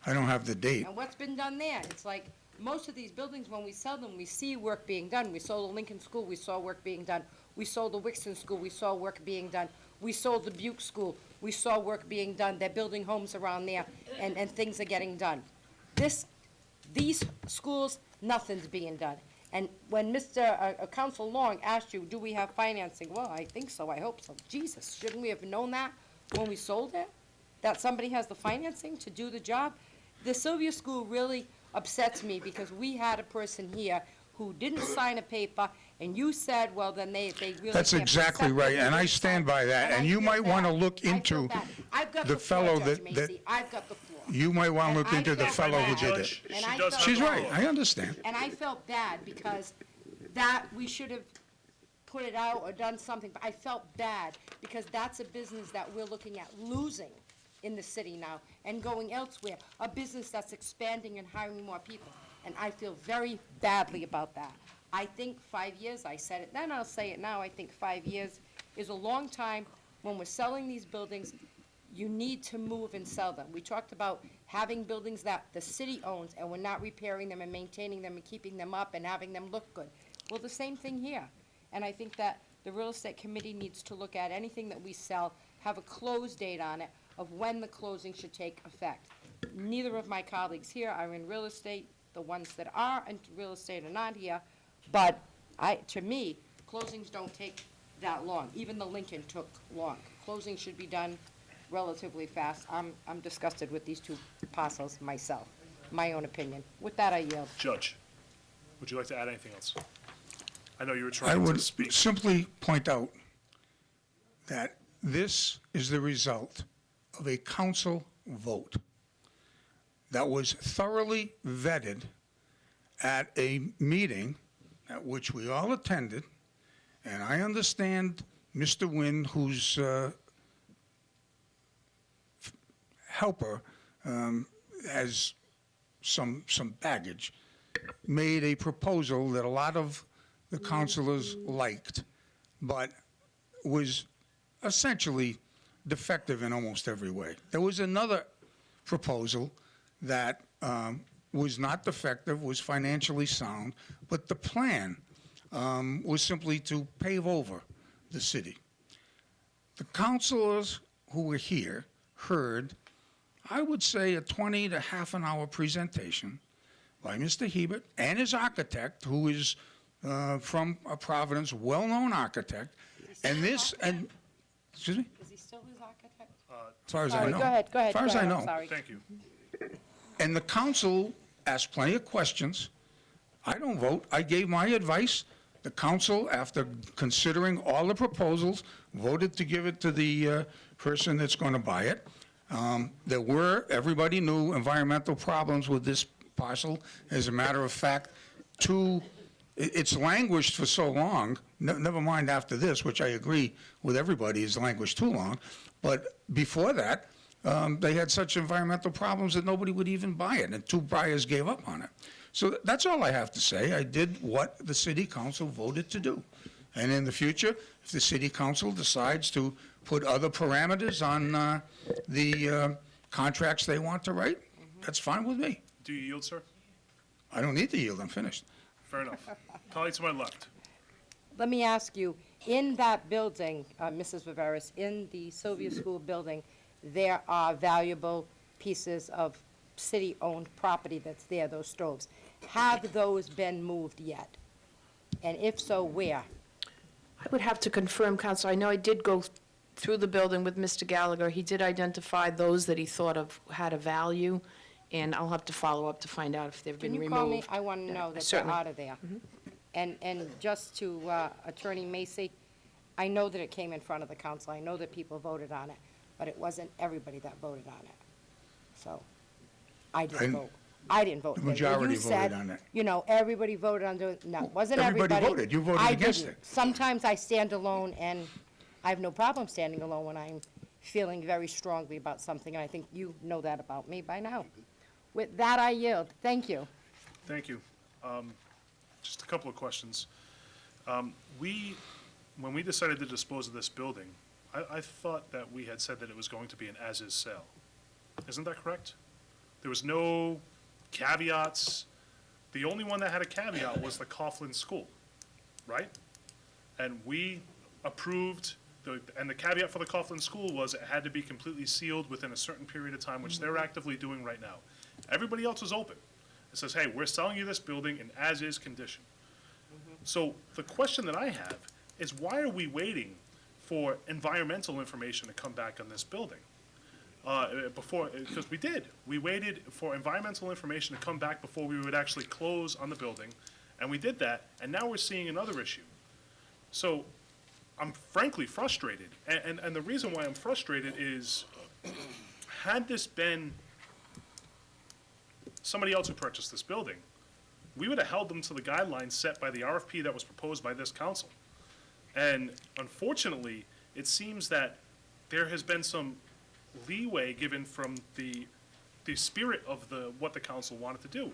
I don't have the date. And what's been done there? It's like, most of these buildings, when we sell them, we see work being done. We sold the Lincoln School, we saw work being done. We sold the Wixon School, we saw work being done. We sold the Buke School, we saw work being done. They're building homes around there, and things are getting done. These schools, nothing's being done. And when Mr. Council Long asked you, do we have financing? Well, I think so, I hope so. Jesus, shouldn't we have known that when we sold it? That somebody has the financing to do the job? The Sylvia School really upsets me, because we had a person here who didn't sign a paper, and you said, well, then they really That's can't be exactly accepted. right, and I stand by that, I and you feel might want to bad. look I feel into bad. I've got the the floor, fellow Judge that, Macy. I've got the floor. you might want to look And I into the felt fellow who bad. did Judge, it. And she I does felt She's have the right, floor. I understand. And I felt bad, because that, we should have put it out or done something, but I felt bad, because that's a business that we're looking at losing in the city now, and going elsewhere, a business that's expanding and hiring more people. And I feel very badly about that. I think 5 years, I said it then, I'll say it now, I think 5 years is a long time. When we're selling these buildings, you need to move and sell them. We talked about having buildings that the city owns, and we're not repairing them and maintaining them and keeping them up and having them look good. Well, the same thing here. And I think that the real estate committee needs to look at anything that we sell, have a close date on it of when the closing should take effect. Neither of my colleagues here are in real estate. The ones that are in real estate are not here. But to me, closings don't take that long. Even the Lincoln took long. Closing should be done relatively fast. I'm disgusted with these two parcels myself, my own opinion. With that, I yield. Judge, would you like to add anything else? I know you were I trying to would speak. simply point out that this is the result of a council vote that was thoroughly vetted at a meeting at which we all attended, and I understand Mr. Nguyen, whose helper has some baggage, made a proposal that a lot of the councilors liked, but was essentially defective in almost every way. There was another proposal that was not defective, was financially sound, but the plan was simply to pave over the city. The councilors who were here heard, I would say, a 20 to half an hour presentation by Mr. Hebert and his architect, who is from Providence, well-known architect, and this, and, excuse me? Is he still his architect? As far as I Sorry, know. go ahead, As far as I I'm know. sorry. Thank you. And the council asked plenty of questions. I don't vote. I gave my advice. The council, after considering all the proposals, voted to give it to the person that's going to buy it. There were, everybody knew, environmental problems with this parcel. As a matter of fact, it's languished for so long, never mind after this, which I agree with everybody is languished too long, but before that, they had such environmental problems that nobody would even buy it, and 2 buyers gave up on it. So that's all I have to say. I did what the city council voted to do. And in the future, if the city council decides to put other parameters on the contracts they want to write, that's fine with me. Do you yield, sir? I don't need to yield, I'm finished. Fair enough. Colleague to my left. Let me ask you, in that building, Mrs. Viveras, in the Sylvia School building, there are valuable pieces of city-owned property that's there, those stoves. Have those been moved yet? And if so, where? I would have to confirm, Counsel. I know I did go through the building with Mr. Gallagher. He did identify those that he thought of had a value, and I'll have to follow up to find out if they've been Can removed. you call me? I want to know that they're Certainly. out of there. And just to Attorney Macy, I know that it came in front of the council. I know that people voted on it, but it wasn't everybody that voted on it. So, I didn't vote. I didn't vote. The You majority said, voted on it. You know, everybody voted on doing, no, it wasn't Everybody everybody. voted. You voted I against didn't. it. Sometimes I stand alone, and I have no problem standing alone when I'm feeling very strongly about something, and I think you know that about me by now. With that, I yield. Thank you. Thank you. Just a couple of questions. When we decided to dispose of this building, I thought that we had said that it was going to be an as-is sale. Isn't that correct? There was no caveats. The only one that had a caveat was the Coughlin School, right? And we approved, and the caveat for the Coughlin School was it had to be completely sealed within a certain period of time, which they're actively doing right now. Everybody else is open. It says, hey, we're selling you this building in as-is condition. So the question that I have is, why are we waiting for environmental information to come back on this building? Because we did. We waited for environmental information to come back before we would actually close on the building, and we did that, and now we're seeing another issue. So I'm frankly frustrated, and the reason why I'm frustrated is, had this been somebody else who purchased this building, we would have held them to the guidelines set by the RFP that was proposed by this council. And unfortunately, it seems that there has been some leeway given from the spirit of what the council wanted to do.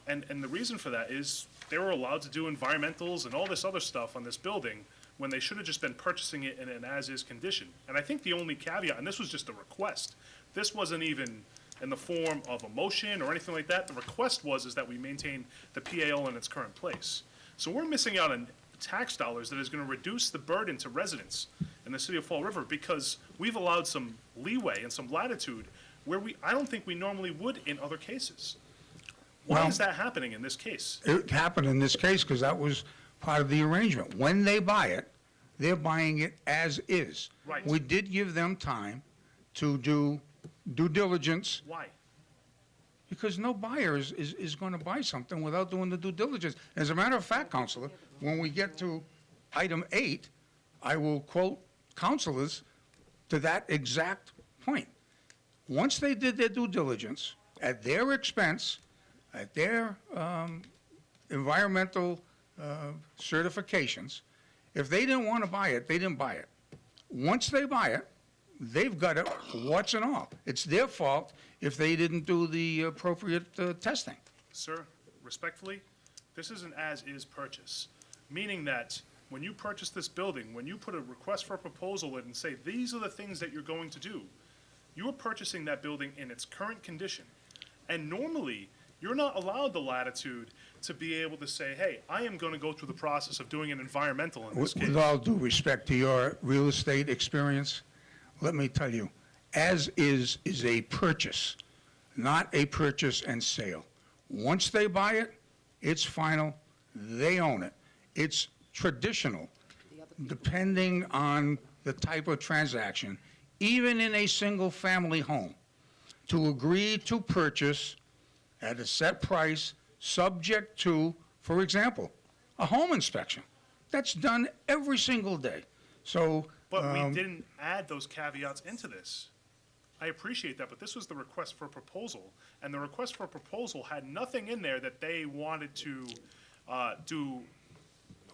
And the reason for that is they were allowed to do environmentals and all this other stuff on this building when they should have just been purchasing it in an as-is condition. And I think the only caveat, and this was just a request, this wasn't even in the form of a motion or anything like that. The request is that we maintain the PAL in its current place. So we're missing out on tax dollars that is going to reduce the burden to residents in the city of Fall River because we've allowed some leeway and some latitude where I don't think we normally would in other cases. Why Well- is that happening in this case? It happened in this case because that was part of the arrangement. When they buy it, they're buying it as is. Right. We did give them time to do due diligence, Why? because no buyer is going to buy something without doing the due diligence. As a matter of fact, Counselor, when we get to item 8, I will quote counselors to that exact point. Once they did their due diligence, at their expense, at their environmental certifications, if they didn't want to buy it, they didn't buy it. Once they buy it, they've got it, warts and all. It's their fault if they didn't do the appropriate testing. Sir, respectfully, this is an as-is purchase, meaning that when you purchase this building, when you put a request for a proposal in and say, these are the things that you're going to do, you are purchasing that building in its current condition. And normally, you're not allowed the latitude to be able to say, hey, I am going to go through the process of doing an environmental in this case. With all due respect to your real estate experience, let me tell you, as is a purchase, not a purchase and sale. Once they buy it, it's final, they own it. It's traditional, depending on the type of transaction, even in a single-family home, to agree to purchase at a set price, subject to, for example, a home inspection. That's done every single day. So, But we didn't add those caveats into this. I appreciate that, but this was the request for a proposal, and the request for a proposal had nothing in there that they wanted to do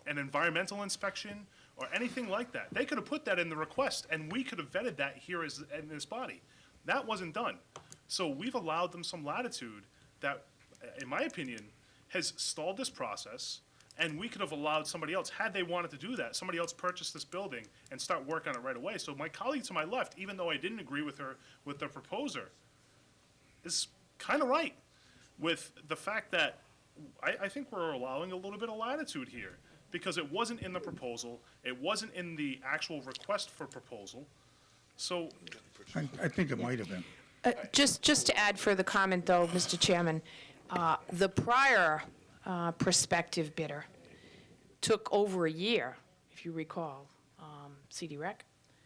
an environmental inspection or anything like that. They could have put that in the request, and we could have vetted that here in this body. That wasn't done. So we've allowed them some latitude that, in my opinion, has stalled this process, and we could have allowed somebody else, had they wanted to do that, somebody else purchase this building and start work on it right away. So my colleague to my left, even though I didn't agree with her, with the proposer, is kind of right with the fact that I think we're allowing a little bit of latitude here because it wasn't in the proposal, it wasn't in the actual request for proposal. So I think it might have been. Just to add further comment, though, Mr. Chairman, the prior prospective bidder took over a year, if you recall, CD Rec.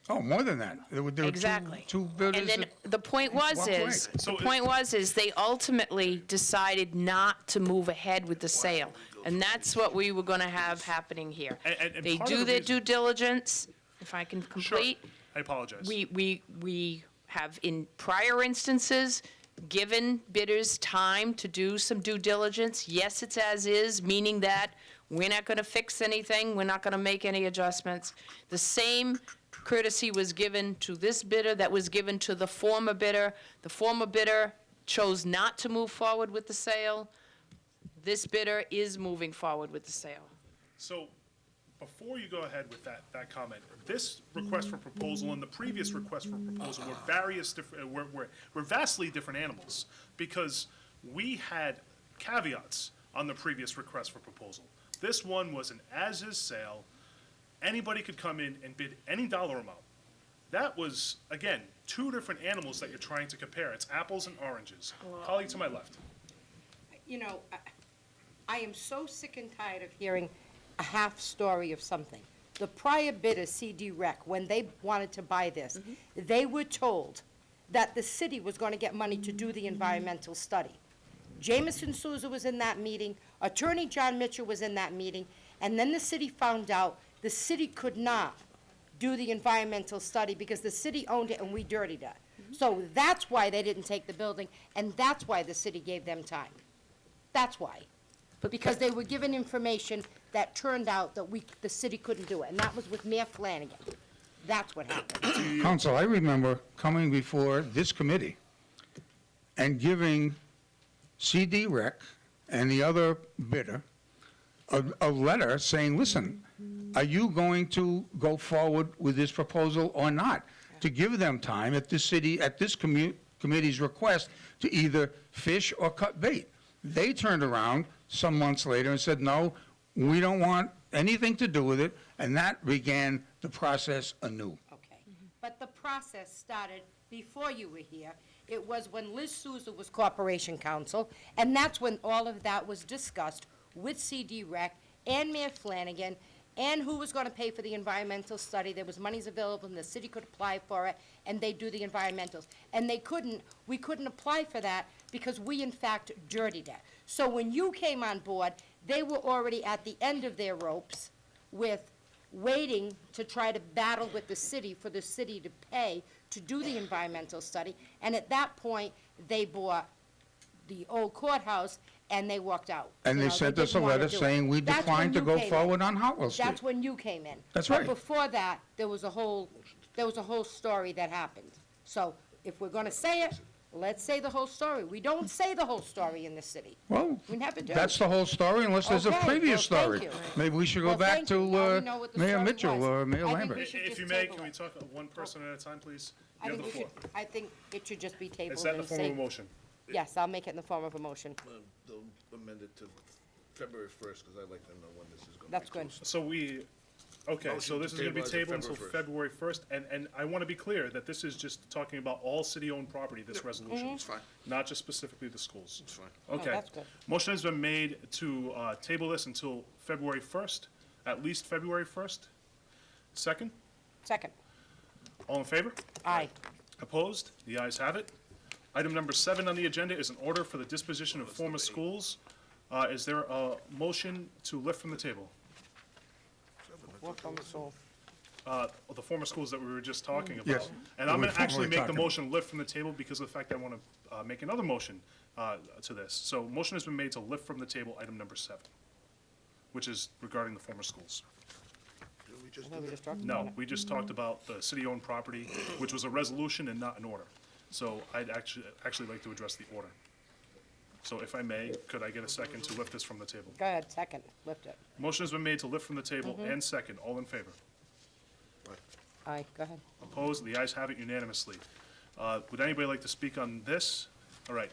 Oh, more than that. There were Exactly. two bidders. And then that- the point was walked away. is, So the point was is they ultimately decided not to move ahead with the sale. And that's what we were going to have happening here. And They part of do the their reason- due diligence, if I can complete. I apologize. We have, in prior instances, given bidders time to do some due diligence. Yes, it's as is, meaning that we're not going to fix anything, we're not going to make any adjustments. The same courtesy was given to this bidder that was given to the former bidder. The former bidder chose not to move forward with the sale. This bidder is moving forward with the sale. So, before you go ahead with that comment, this request for proposal and the previous request for proposal were various different, were vastly different animals, because we had caveats on the previous request for proposal. This one was an as-is sale. Anybody could come in and bid any dollar amount. That was, again, two different animals that you're trying to compare. It's apples and oranges. Colleague to my left. You know, I am so sick and tired of hearing a half story of something. The prior bidder, CD Rec, when they wanted to buy this, they were told that the city was going to get money to do the environmental study. Jameson Souza was in that meeting, Attorney John Mitchell was in that meeting, and then the city found out the city could not do the environmental study because the city owned it and we dirtied it. So that's why they didn't take the building, and that's why the city gave them time. That's why. Because they were given information that turned out that the city couldn't do it, and that was with Mayor Flanagan. That's what happened. Counsel, I remember coming before this committee and giving CD Rec and the other bidder a letter saying, listen, are you going to go forward with this proposal or not? To give them time at this committee's request to either fish or cut bait. They turned around some months later and said, no, We don't want anything to do with it, and that began the process anew. Okay. But the process started before you were here. It was when Liz Souza was Corporation Counsel, and that's when all of that was discussed with CD Rec and Mayor Flanagan, and who was gonna pay for the environmental study. There was monies available, and the city could apply for it, and they'd do the environmentals. And we couldn't apply for that because we in fact dirtied it. So when you came on board, they were already at the end of their ropes with waiting to try to battle with the city for the city to pay to do the environmental study. And at that point, they bought the old courthouse and they walked out. And You they know, sent us a didn't wanna letter do it. saying we That's declined when to you go came in. forward on Hartwell Street. That's when you came in. That's But right. before that, there was a whole story that happened. So if we're gonna say it, let's say the whole story. We don't say the whole story in the city. Well, We never do. that's the whole story unless there's a Okay, previous well, story. thank you. Maybe we should go Well, back thank you. Now to we know what the Mayor story Mitchell was. or Mayor I think Lambert. we should If just you may, table can we it. talk one person at a time, please? I You have think the we floor. should, I think it should just be tabled Is that in the and form of a say. motion? Yes, I'll make it in the form of a motion. They'll amend it to February 1st, because I'd like to know when this is going to be That's good. closed. So okay, so Motion this to is gonna be table as of tabled until February 1st. February 1st, and I wanna be clear that this is just talking about all city-owned property, this resolution. It's fine, Not just specifically the schools. it's fine. Okay. that's good. Motion has been made to, table this until February 1st, at least February 1st. Second, Second. all in favor? Aye. Opposed? The ayes have it. Item number 7 on the agenda is an order for the disposition of former schools. Is there a motion to lift from the table? Work from the soul. The former schools that we were just talking about. Yes. And I'm We gonna were actually make the talking. motion lift from the table because of the fact that I wanna, make another motion, to this. So motion has been made to lift from the table item number 7, which is regarding the former schools. Didn't we just I do thought we that? just talked about No, it. we just talked about the city-owned property, which was a resolution and not an order. So I'd actually like to address the order. So if I may, could I get a second to lift this from the table? Go ahead, second, lift it. Motion has been made to lift from the table and second. All in favor? Aye, go ahead. Opposed? The ayes have it unanimously. Would anybody like to speak on this? All right.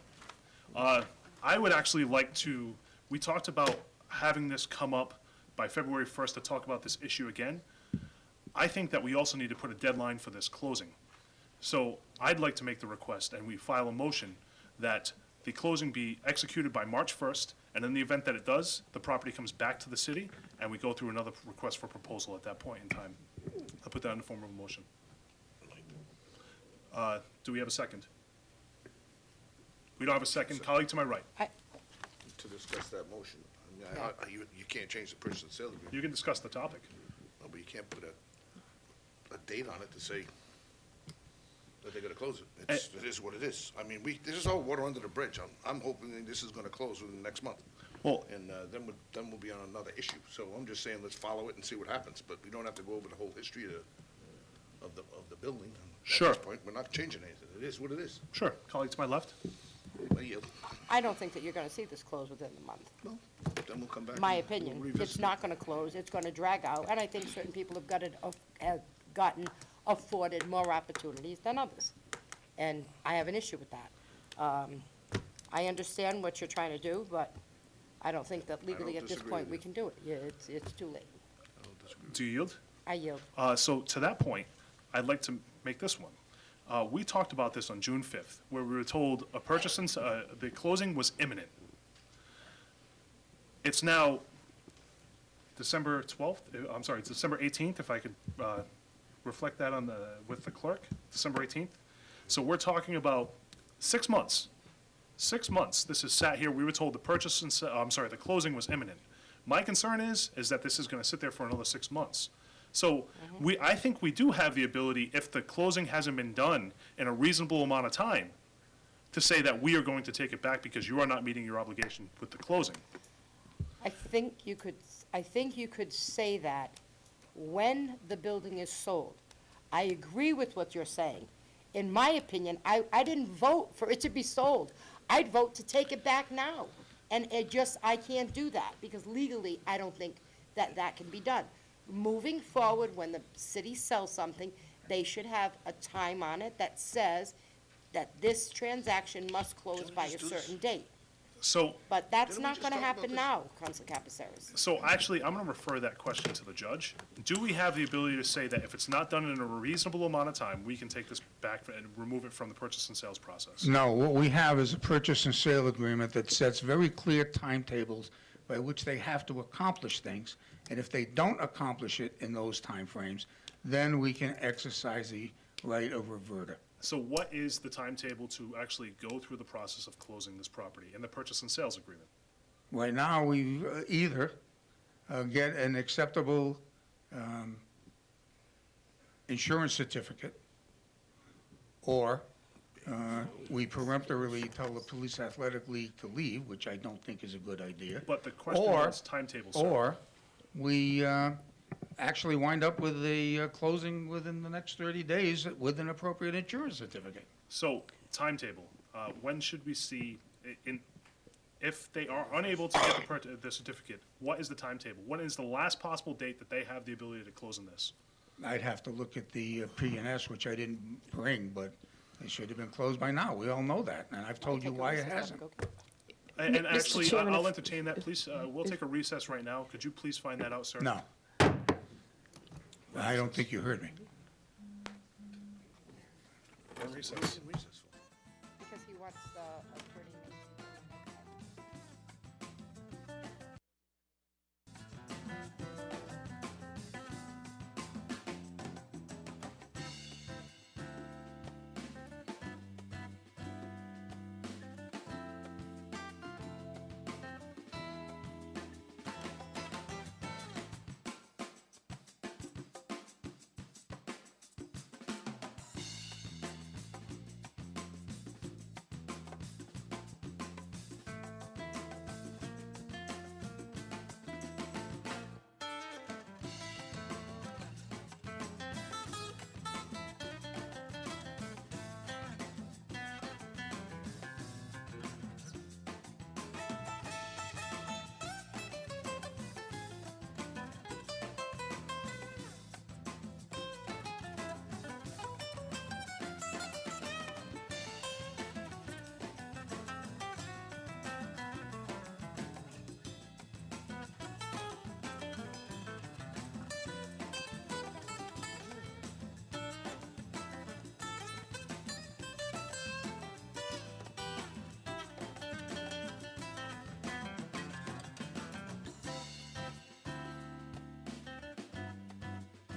I would actually like to, we talked about having this come up by February 1st to talk about this issue again. I think that we also need to put a deadline for this closing. So I'd like to make the request, and we file a motion, that the closing be executed by March 1st, and in the event that it does, the property comes back to the city, and we go through another request for proposal at that point in time. I'll put that in the form of a motion. Do we have a second? We don't have a second. Colleague to my right. To discuss that motion. I mean, you can't change the purchase and sale agreement, You can discuss the topic. no, but you can't put a date on it to say that they're gonna close it. It is what it is. I mean, this is all water under the bridge. I'm hoping that this is gonna close within the next month. Well, And then we'll be on another issue. So I'm just saying, let's follow it and see what happens, but we don't have to go over the whole history of the building. Sure. At this point, we're not changing anything. It is what it is. sure. Colleague to my left. I yield. I don't think that you're gonna see this close within the month. No, then we'll come back. My and opinion. we'll It's revisit it. not gonna close, it's gonna drag out, and I think certain people have gotten afforded more opportunities than others. And I have an issue with that. I understand what you're trying to do, but I don't think that legally at this disagree point with we you. can do it. Yeah, it's too late. I don't disagree. Do you yield? I yield. So to that point, I'd like to make this one. We talked about this on June 5th, where we were told a purchase and, the closing was imminent. It's now December 12th, I'm sorry, it's December 18th, if I could reflect that with the clerk, December 18th. So we're talking about 6 months. 6 months, this has sat here, we were told the purchase and, the closing was imminent. My concern is that this is gonna sit there for another 6 months. So I think we do have the ability, if the closing hasn't been done in a reasonable amount of time, to say that we are going to take it back because you are not meeting your obligation with the closing. I think you could say that when the building is sold. I agree with what you're saying. In my opinion, I didn't vote for it to be sold. I'd vote to take it back now. And I can't do that, because legally, I don't think that can be done. Moving forward, when the city sells something, they should have a time on it that says that this transaction must close by a certain date. So, But that's Didn't we not just gonna talk about happen this? now, Council Capaceres. so actually, I'm gonna refer that question to the judge. Do we have the ability to say that if it's not done in a reasonable amount of time, we can take this back and remove it from the purchase and sales process? No, what we have is a purchase and sale agreement that sets very clear timetables by which they have to accomplish things, and if they don't accomplish it in those timeframes, then we can exercise the right of reverter. So what is the timetable to actually go through the process of closing this property in the purchase and sales agreement? Right now, we either get an acceptable insurance certificate, or we peremptorily tell the police athletic league to leave, which I don't think is a good idea. But the question Or- is timetable, sir. Or we actually wind up with a closing within the next 30 days with an appropriate insurance certificate. So, timetable, when should we see, if they are unable to get the certificate, what is the timetable? When is the last possible date that they have the ability to close on this? I'd have to look at the P&S, which I didn't bring, but it should have been closed by now. We all know that, and I've told you why it hasn't. And Mr. actually, Chairman, I'll if- entertain that, please. We'll take a recess right now. Could you please find that out, sir? No. I don't think you heard me. A recess. Because he wants the attorney.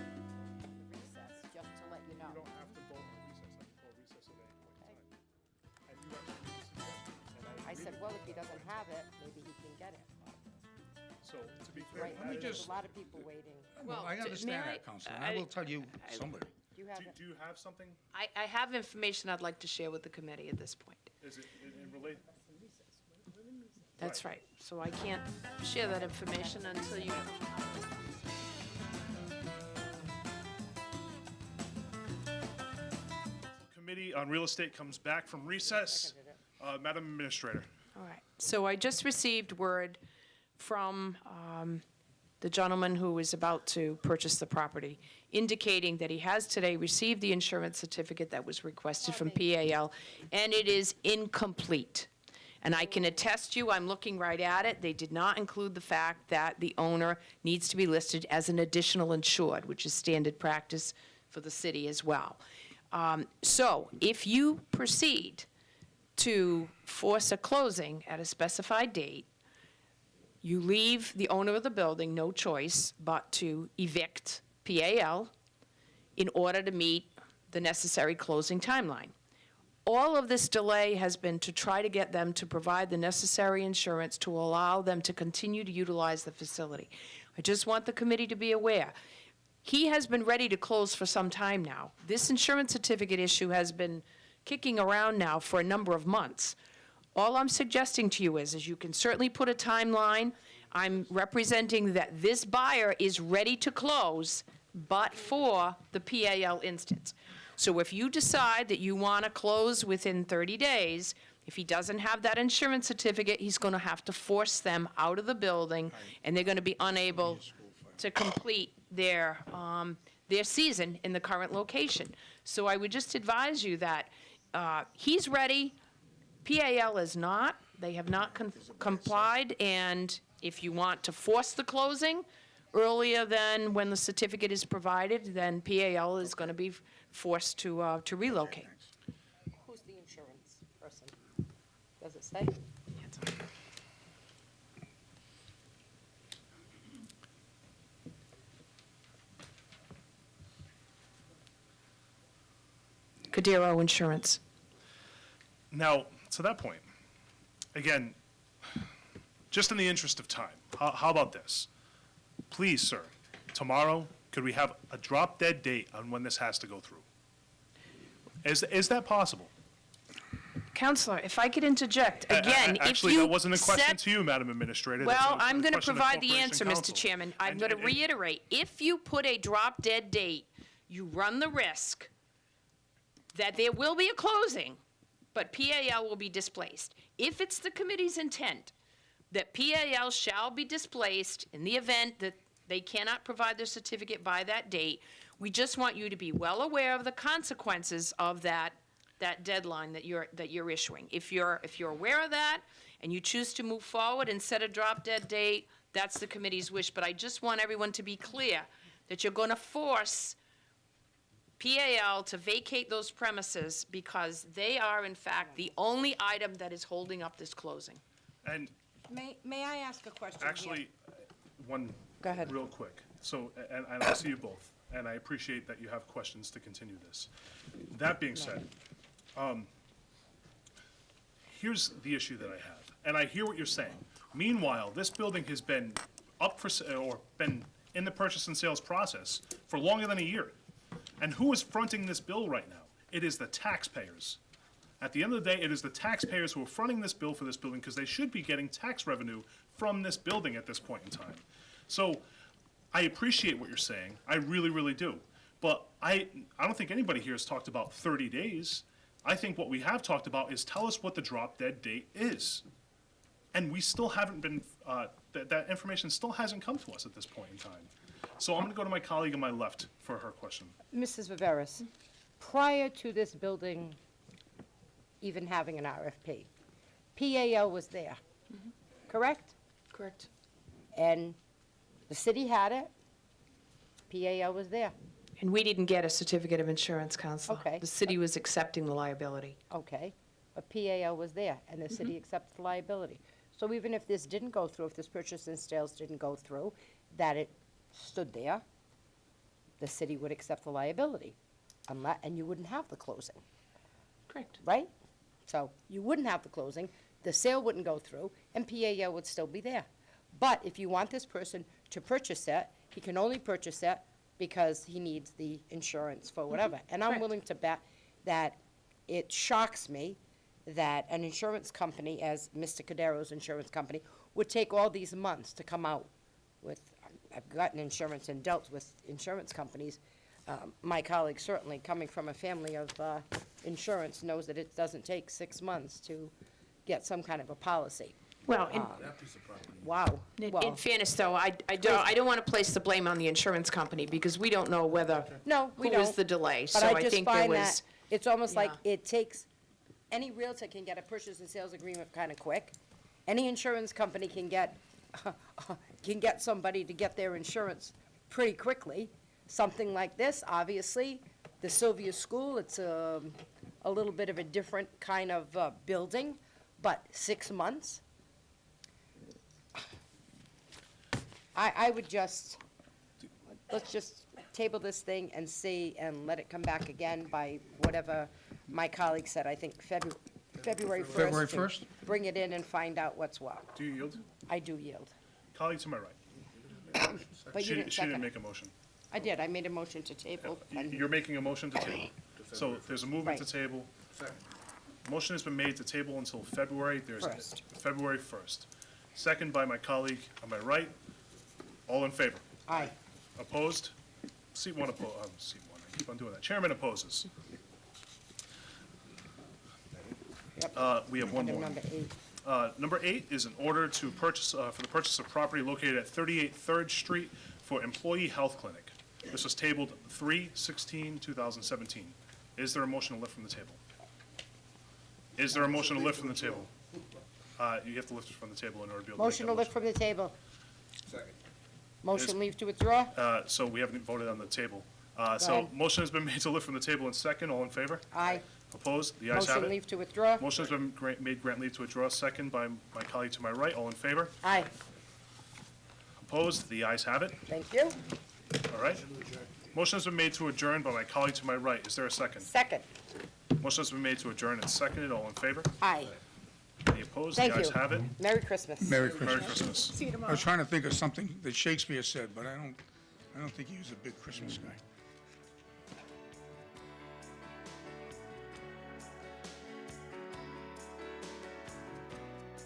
Recess, just to let you know. You don't have to vote on recess. I can call recess at any point in time. And you actually made a suggestion, and I said, well, if he doesn't have it, maybe he can get it. So, to be clear, Right, that is- there's a lot of people waiting. Well, I Well, understand may that, Councilman. I- I will tell you somebody. Do you have do it? do you have something? I have information I'd like to share with the committee at this point. Is it in relate? That's right. So I can't share that information until you Committee on Real Estate comes back from recess. Madam Administrator. All right. So I just received word from the gentleman who is about to purchase the property, indicating that he has today received the insurance certificate that was requested from PAL, and it is incomplete. And I can attest you, I'm looking right at it, they did not include the fact that the owner needs to be listed as an additional insured, which is standard practice for the city as well. So if you proceed to force a closing at a specified date, you leave the owner of the building no choice but to evict PAL in order to meet the necessary closing timeline. All of this delay has been to try to get them to provide the necessary insurance to allow them to continue to utilize the facility. I just want the committee to be aware. He has been ready to close for some time now. This insurance certificate issue has been kicking around now for a number of months. All I'm suggesting to you is you can certainly put a timeline. I'm representing that this buyer is ready to close, but for the PAL instance. So if you decide that you want to close within 30 days, if he doesn't have that insurance certificate, he's going to have to force them out of the building, and they're going to be unable to complete their season in the current location. So I would just advise you that he's ready, PAL is not, They have not complied, and if you want to force the closing earlier than when the certificate is provided, then PAL is going to be forced to relocate. Who's the insurance person? Does it say? Cordero Insurance. Now, to that point, again, just in the interest of time, how about this? Please, sir, tomorrow, could we have a drop-dead date on when this has to go through? Is that possible? Counselor, if I could interject, again, if you Actually, that wasn't a question set- to you, Madam Administrator. Well, That's a I'm going to question provide the Corporation answer, Mr. Counsel. Chairman. I'm And- going to and- reiterate, if you put a drop-dead date, you run the risk that there will be a closing, but PAL will be displaced. If it's the committee's intent that PAL shall be displaced in the event that they cannot provide their certificate by that date, we just want you to be well aware of the consequences of that deadline that you're issuing. If you're aware of that and you choose to move forward and set a drop-dead date, that's the committee's wish. But I just want everyone to be clear that you're going to force PAL to vacate those premises because they are, in fact, the only item that is holding up this closing. And May I ask a question here? actually, one. Go ahead. Real quick. So, and I see you both, and I appreciate that you have questions to continue this. That being said, here's the issue that I have, and I hear what you're saying. Meanwhile, this building has been up for, or been in the purchase and sales process for longer than a year. And who is fronting this bill right now? It is the taxpayers. At the end of the day, it is the taxpayers who are fronting this bill for this building because they should be getting tax revenue from this building at this point in time. So I appreciate what you're saying. I really, really do. But I don't think anybody here has talked about 30 days. I think what we have talked about is tell us what the drop dead date is. And we still haven't been, that information still hasn't come to us at this point in time. So I'm going to go to my colleague on my left for her question. Mrs. Viveras, prior to this building even having an RFP, PAL was there, correct? Correct. And the city had it, PAL was there, And we didn't get a certificate of insurance, Counselor. Okay. The city was accepting the liability. okay, but PAL was there, and the city accepted the liability. So even if this didn't go through, if this purchase and sales didn't go through, that it stood there, the city would accept the liability, unless, and you wouldn't have the closing. Correct. Right? So you wouldn't have the closing, the sale wouldn't go through, and PAL would still be there. But if you want this person to purchase it, he can only purchase it because he needs the insurance for whatever. And I'm Correct. willing to bet that it shocks me that an insurance company, as Mr. Cordero's insurance company, would take all these months to come out with, I've gotten insurance and dealt with insurance companies. My colleague, certainly, coming from a family of insurance, knows that it doesn't take 6 months to get some kind of a policy. Well, Wow. in Well, fairness, though, I don't want to place the blame on the insurance company because we don't know whether, no, we who don't. was the delay. But So I I just think there find was, that it's almost like Yeah. it takes, any Realtor can get a purchase and sales agreement kind of quick. Any insurance company can get somebody to get their insurance pretty quickly. Something like this, obviously, the Sylvia School, it's a little bit of a different kind of building, but 6 months? I would just, let's just table this thing and see, and let it come back again by whatever my colleague said, I think February 1st. February to 1st? Bring it in and find out what's what. Do you yield? I do yield. Colleague to my right. But you didn't She didn't second make it. a motion. I did, I made a motion to table. and- You're making a motion to table. So there's a movement to Right. table. Motion has been made to table until February. There's First. February 1st. Second by my colleague on my right. All in favor? Aye. Opposed? Seat one, seat one, I keep on doing that. Chairman opposes. Yep. We have one Item more. number 8. Number 8 is an order to purchase, for the purchase of property located at 38 Third Street for Employee Health Clinic. This was tabled 3/16/2017. Is there a motion to lift from the table? Is there a motion to lift from the table? You have to lift it from the table in order to be able to make Motion to that lift from the table. Second. Motion leave to withdraw? So we haven't voted on the table. So ahead. motion has been made to lift from the table in second. All in favor? Aye. Opposed? The ayes have Motion it. leave to withdraw? Motion has been made grant leave to withdraw, second by my colleague to my right. All in favor? Aye. Opposed? The ayes have it. Thank you. All right. Motion has been made to adjourn by my colleague to my right. Is there a second? Second. Motion has been made to adjourn and seconded. All in favor? Aye. Any opposed? Thank The ayes you. have it. Merry Christmas. Merry Merry Christmas. Christmas. I was trying to think of something that Shakespeare said, but I don't think he was a big Christmas guy.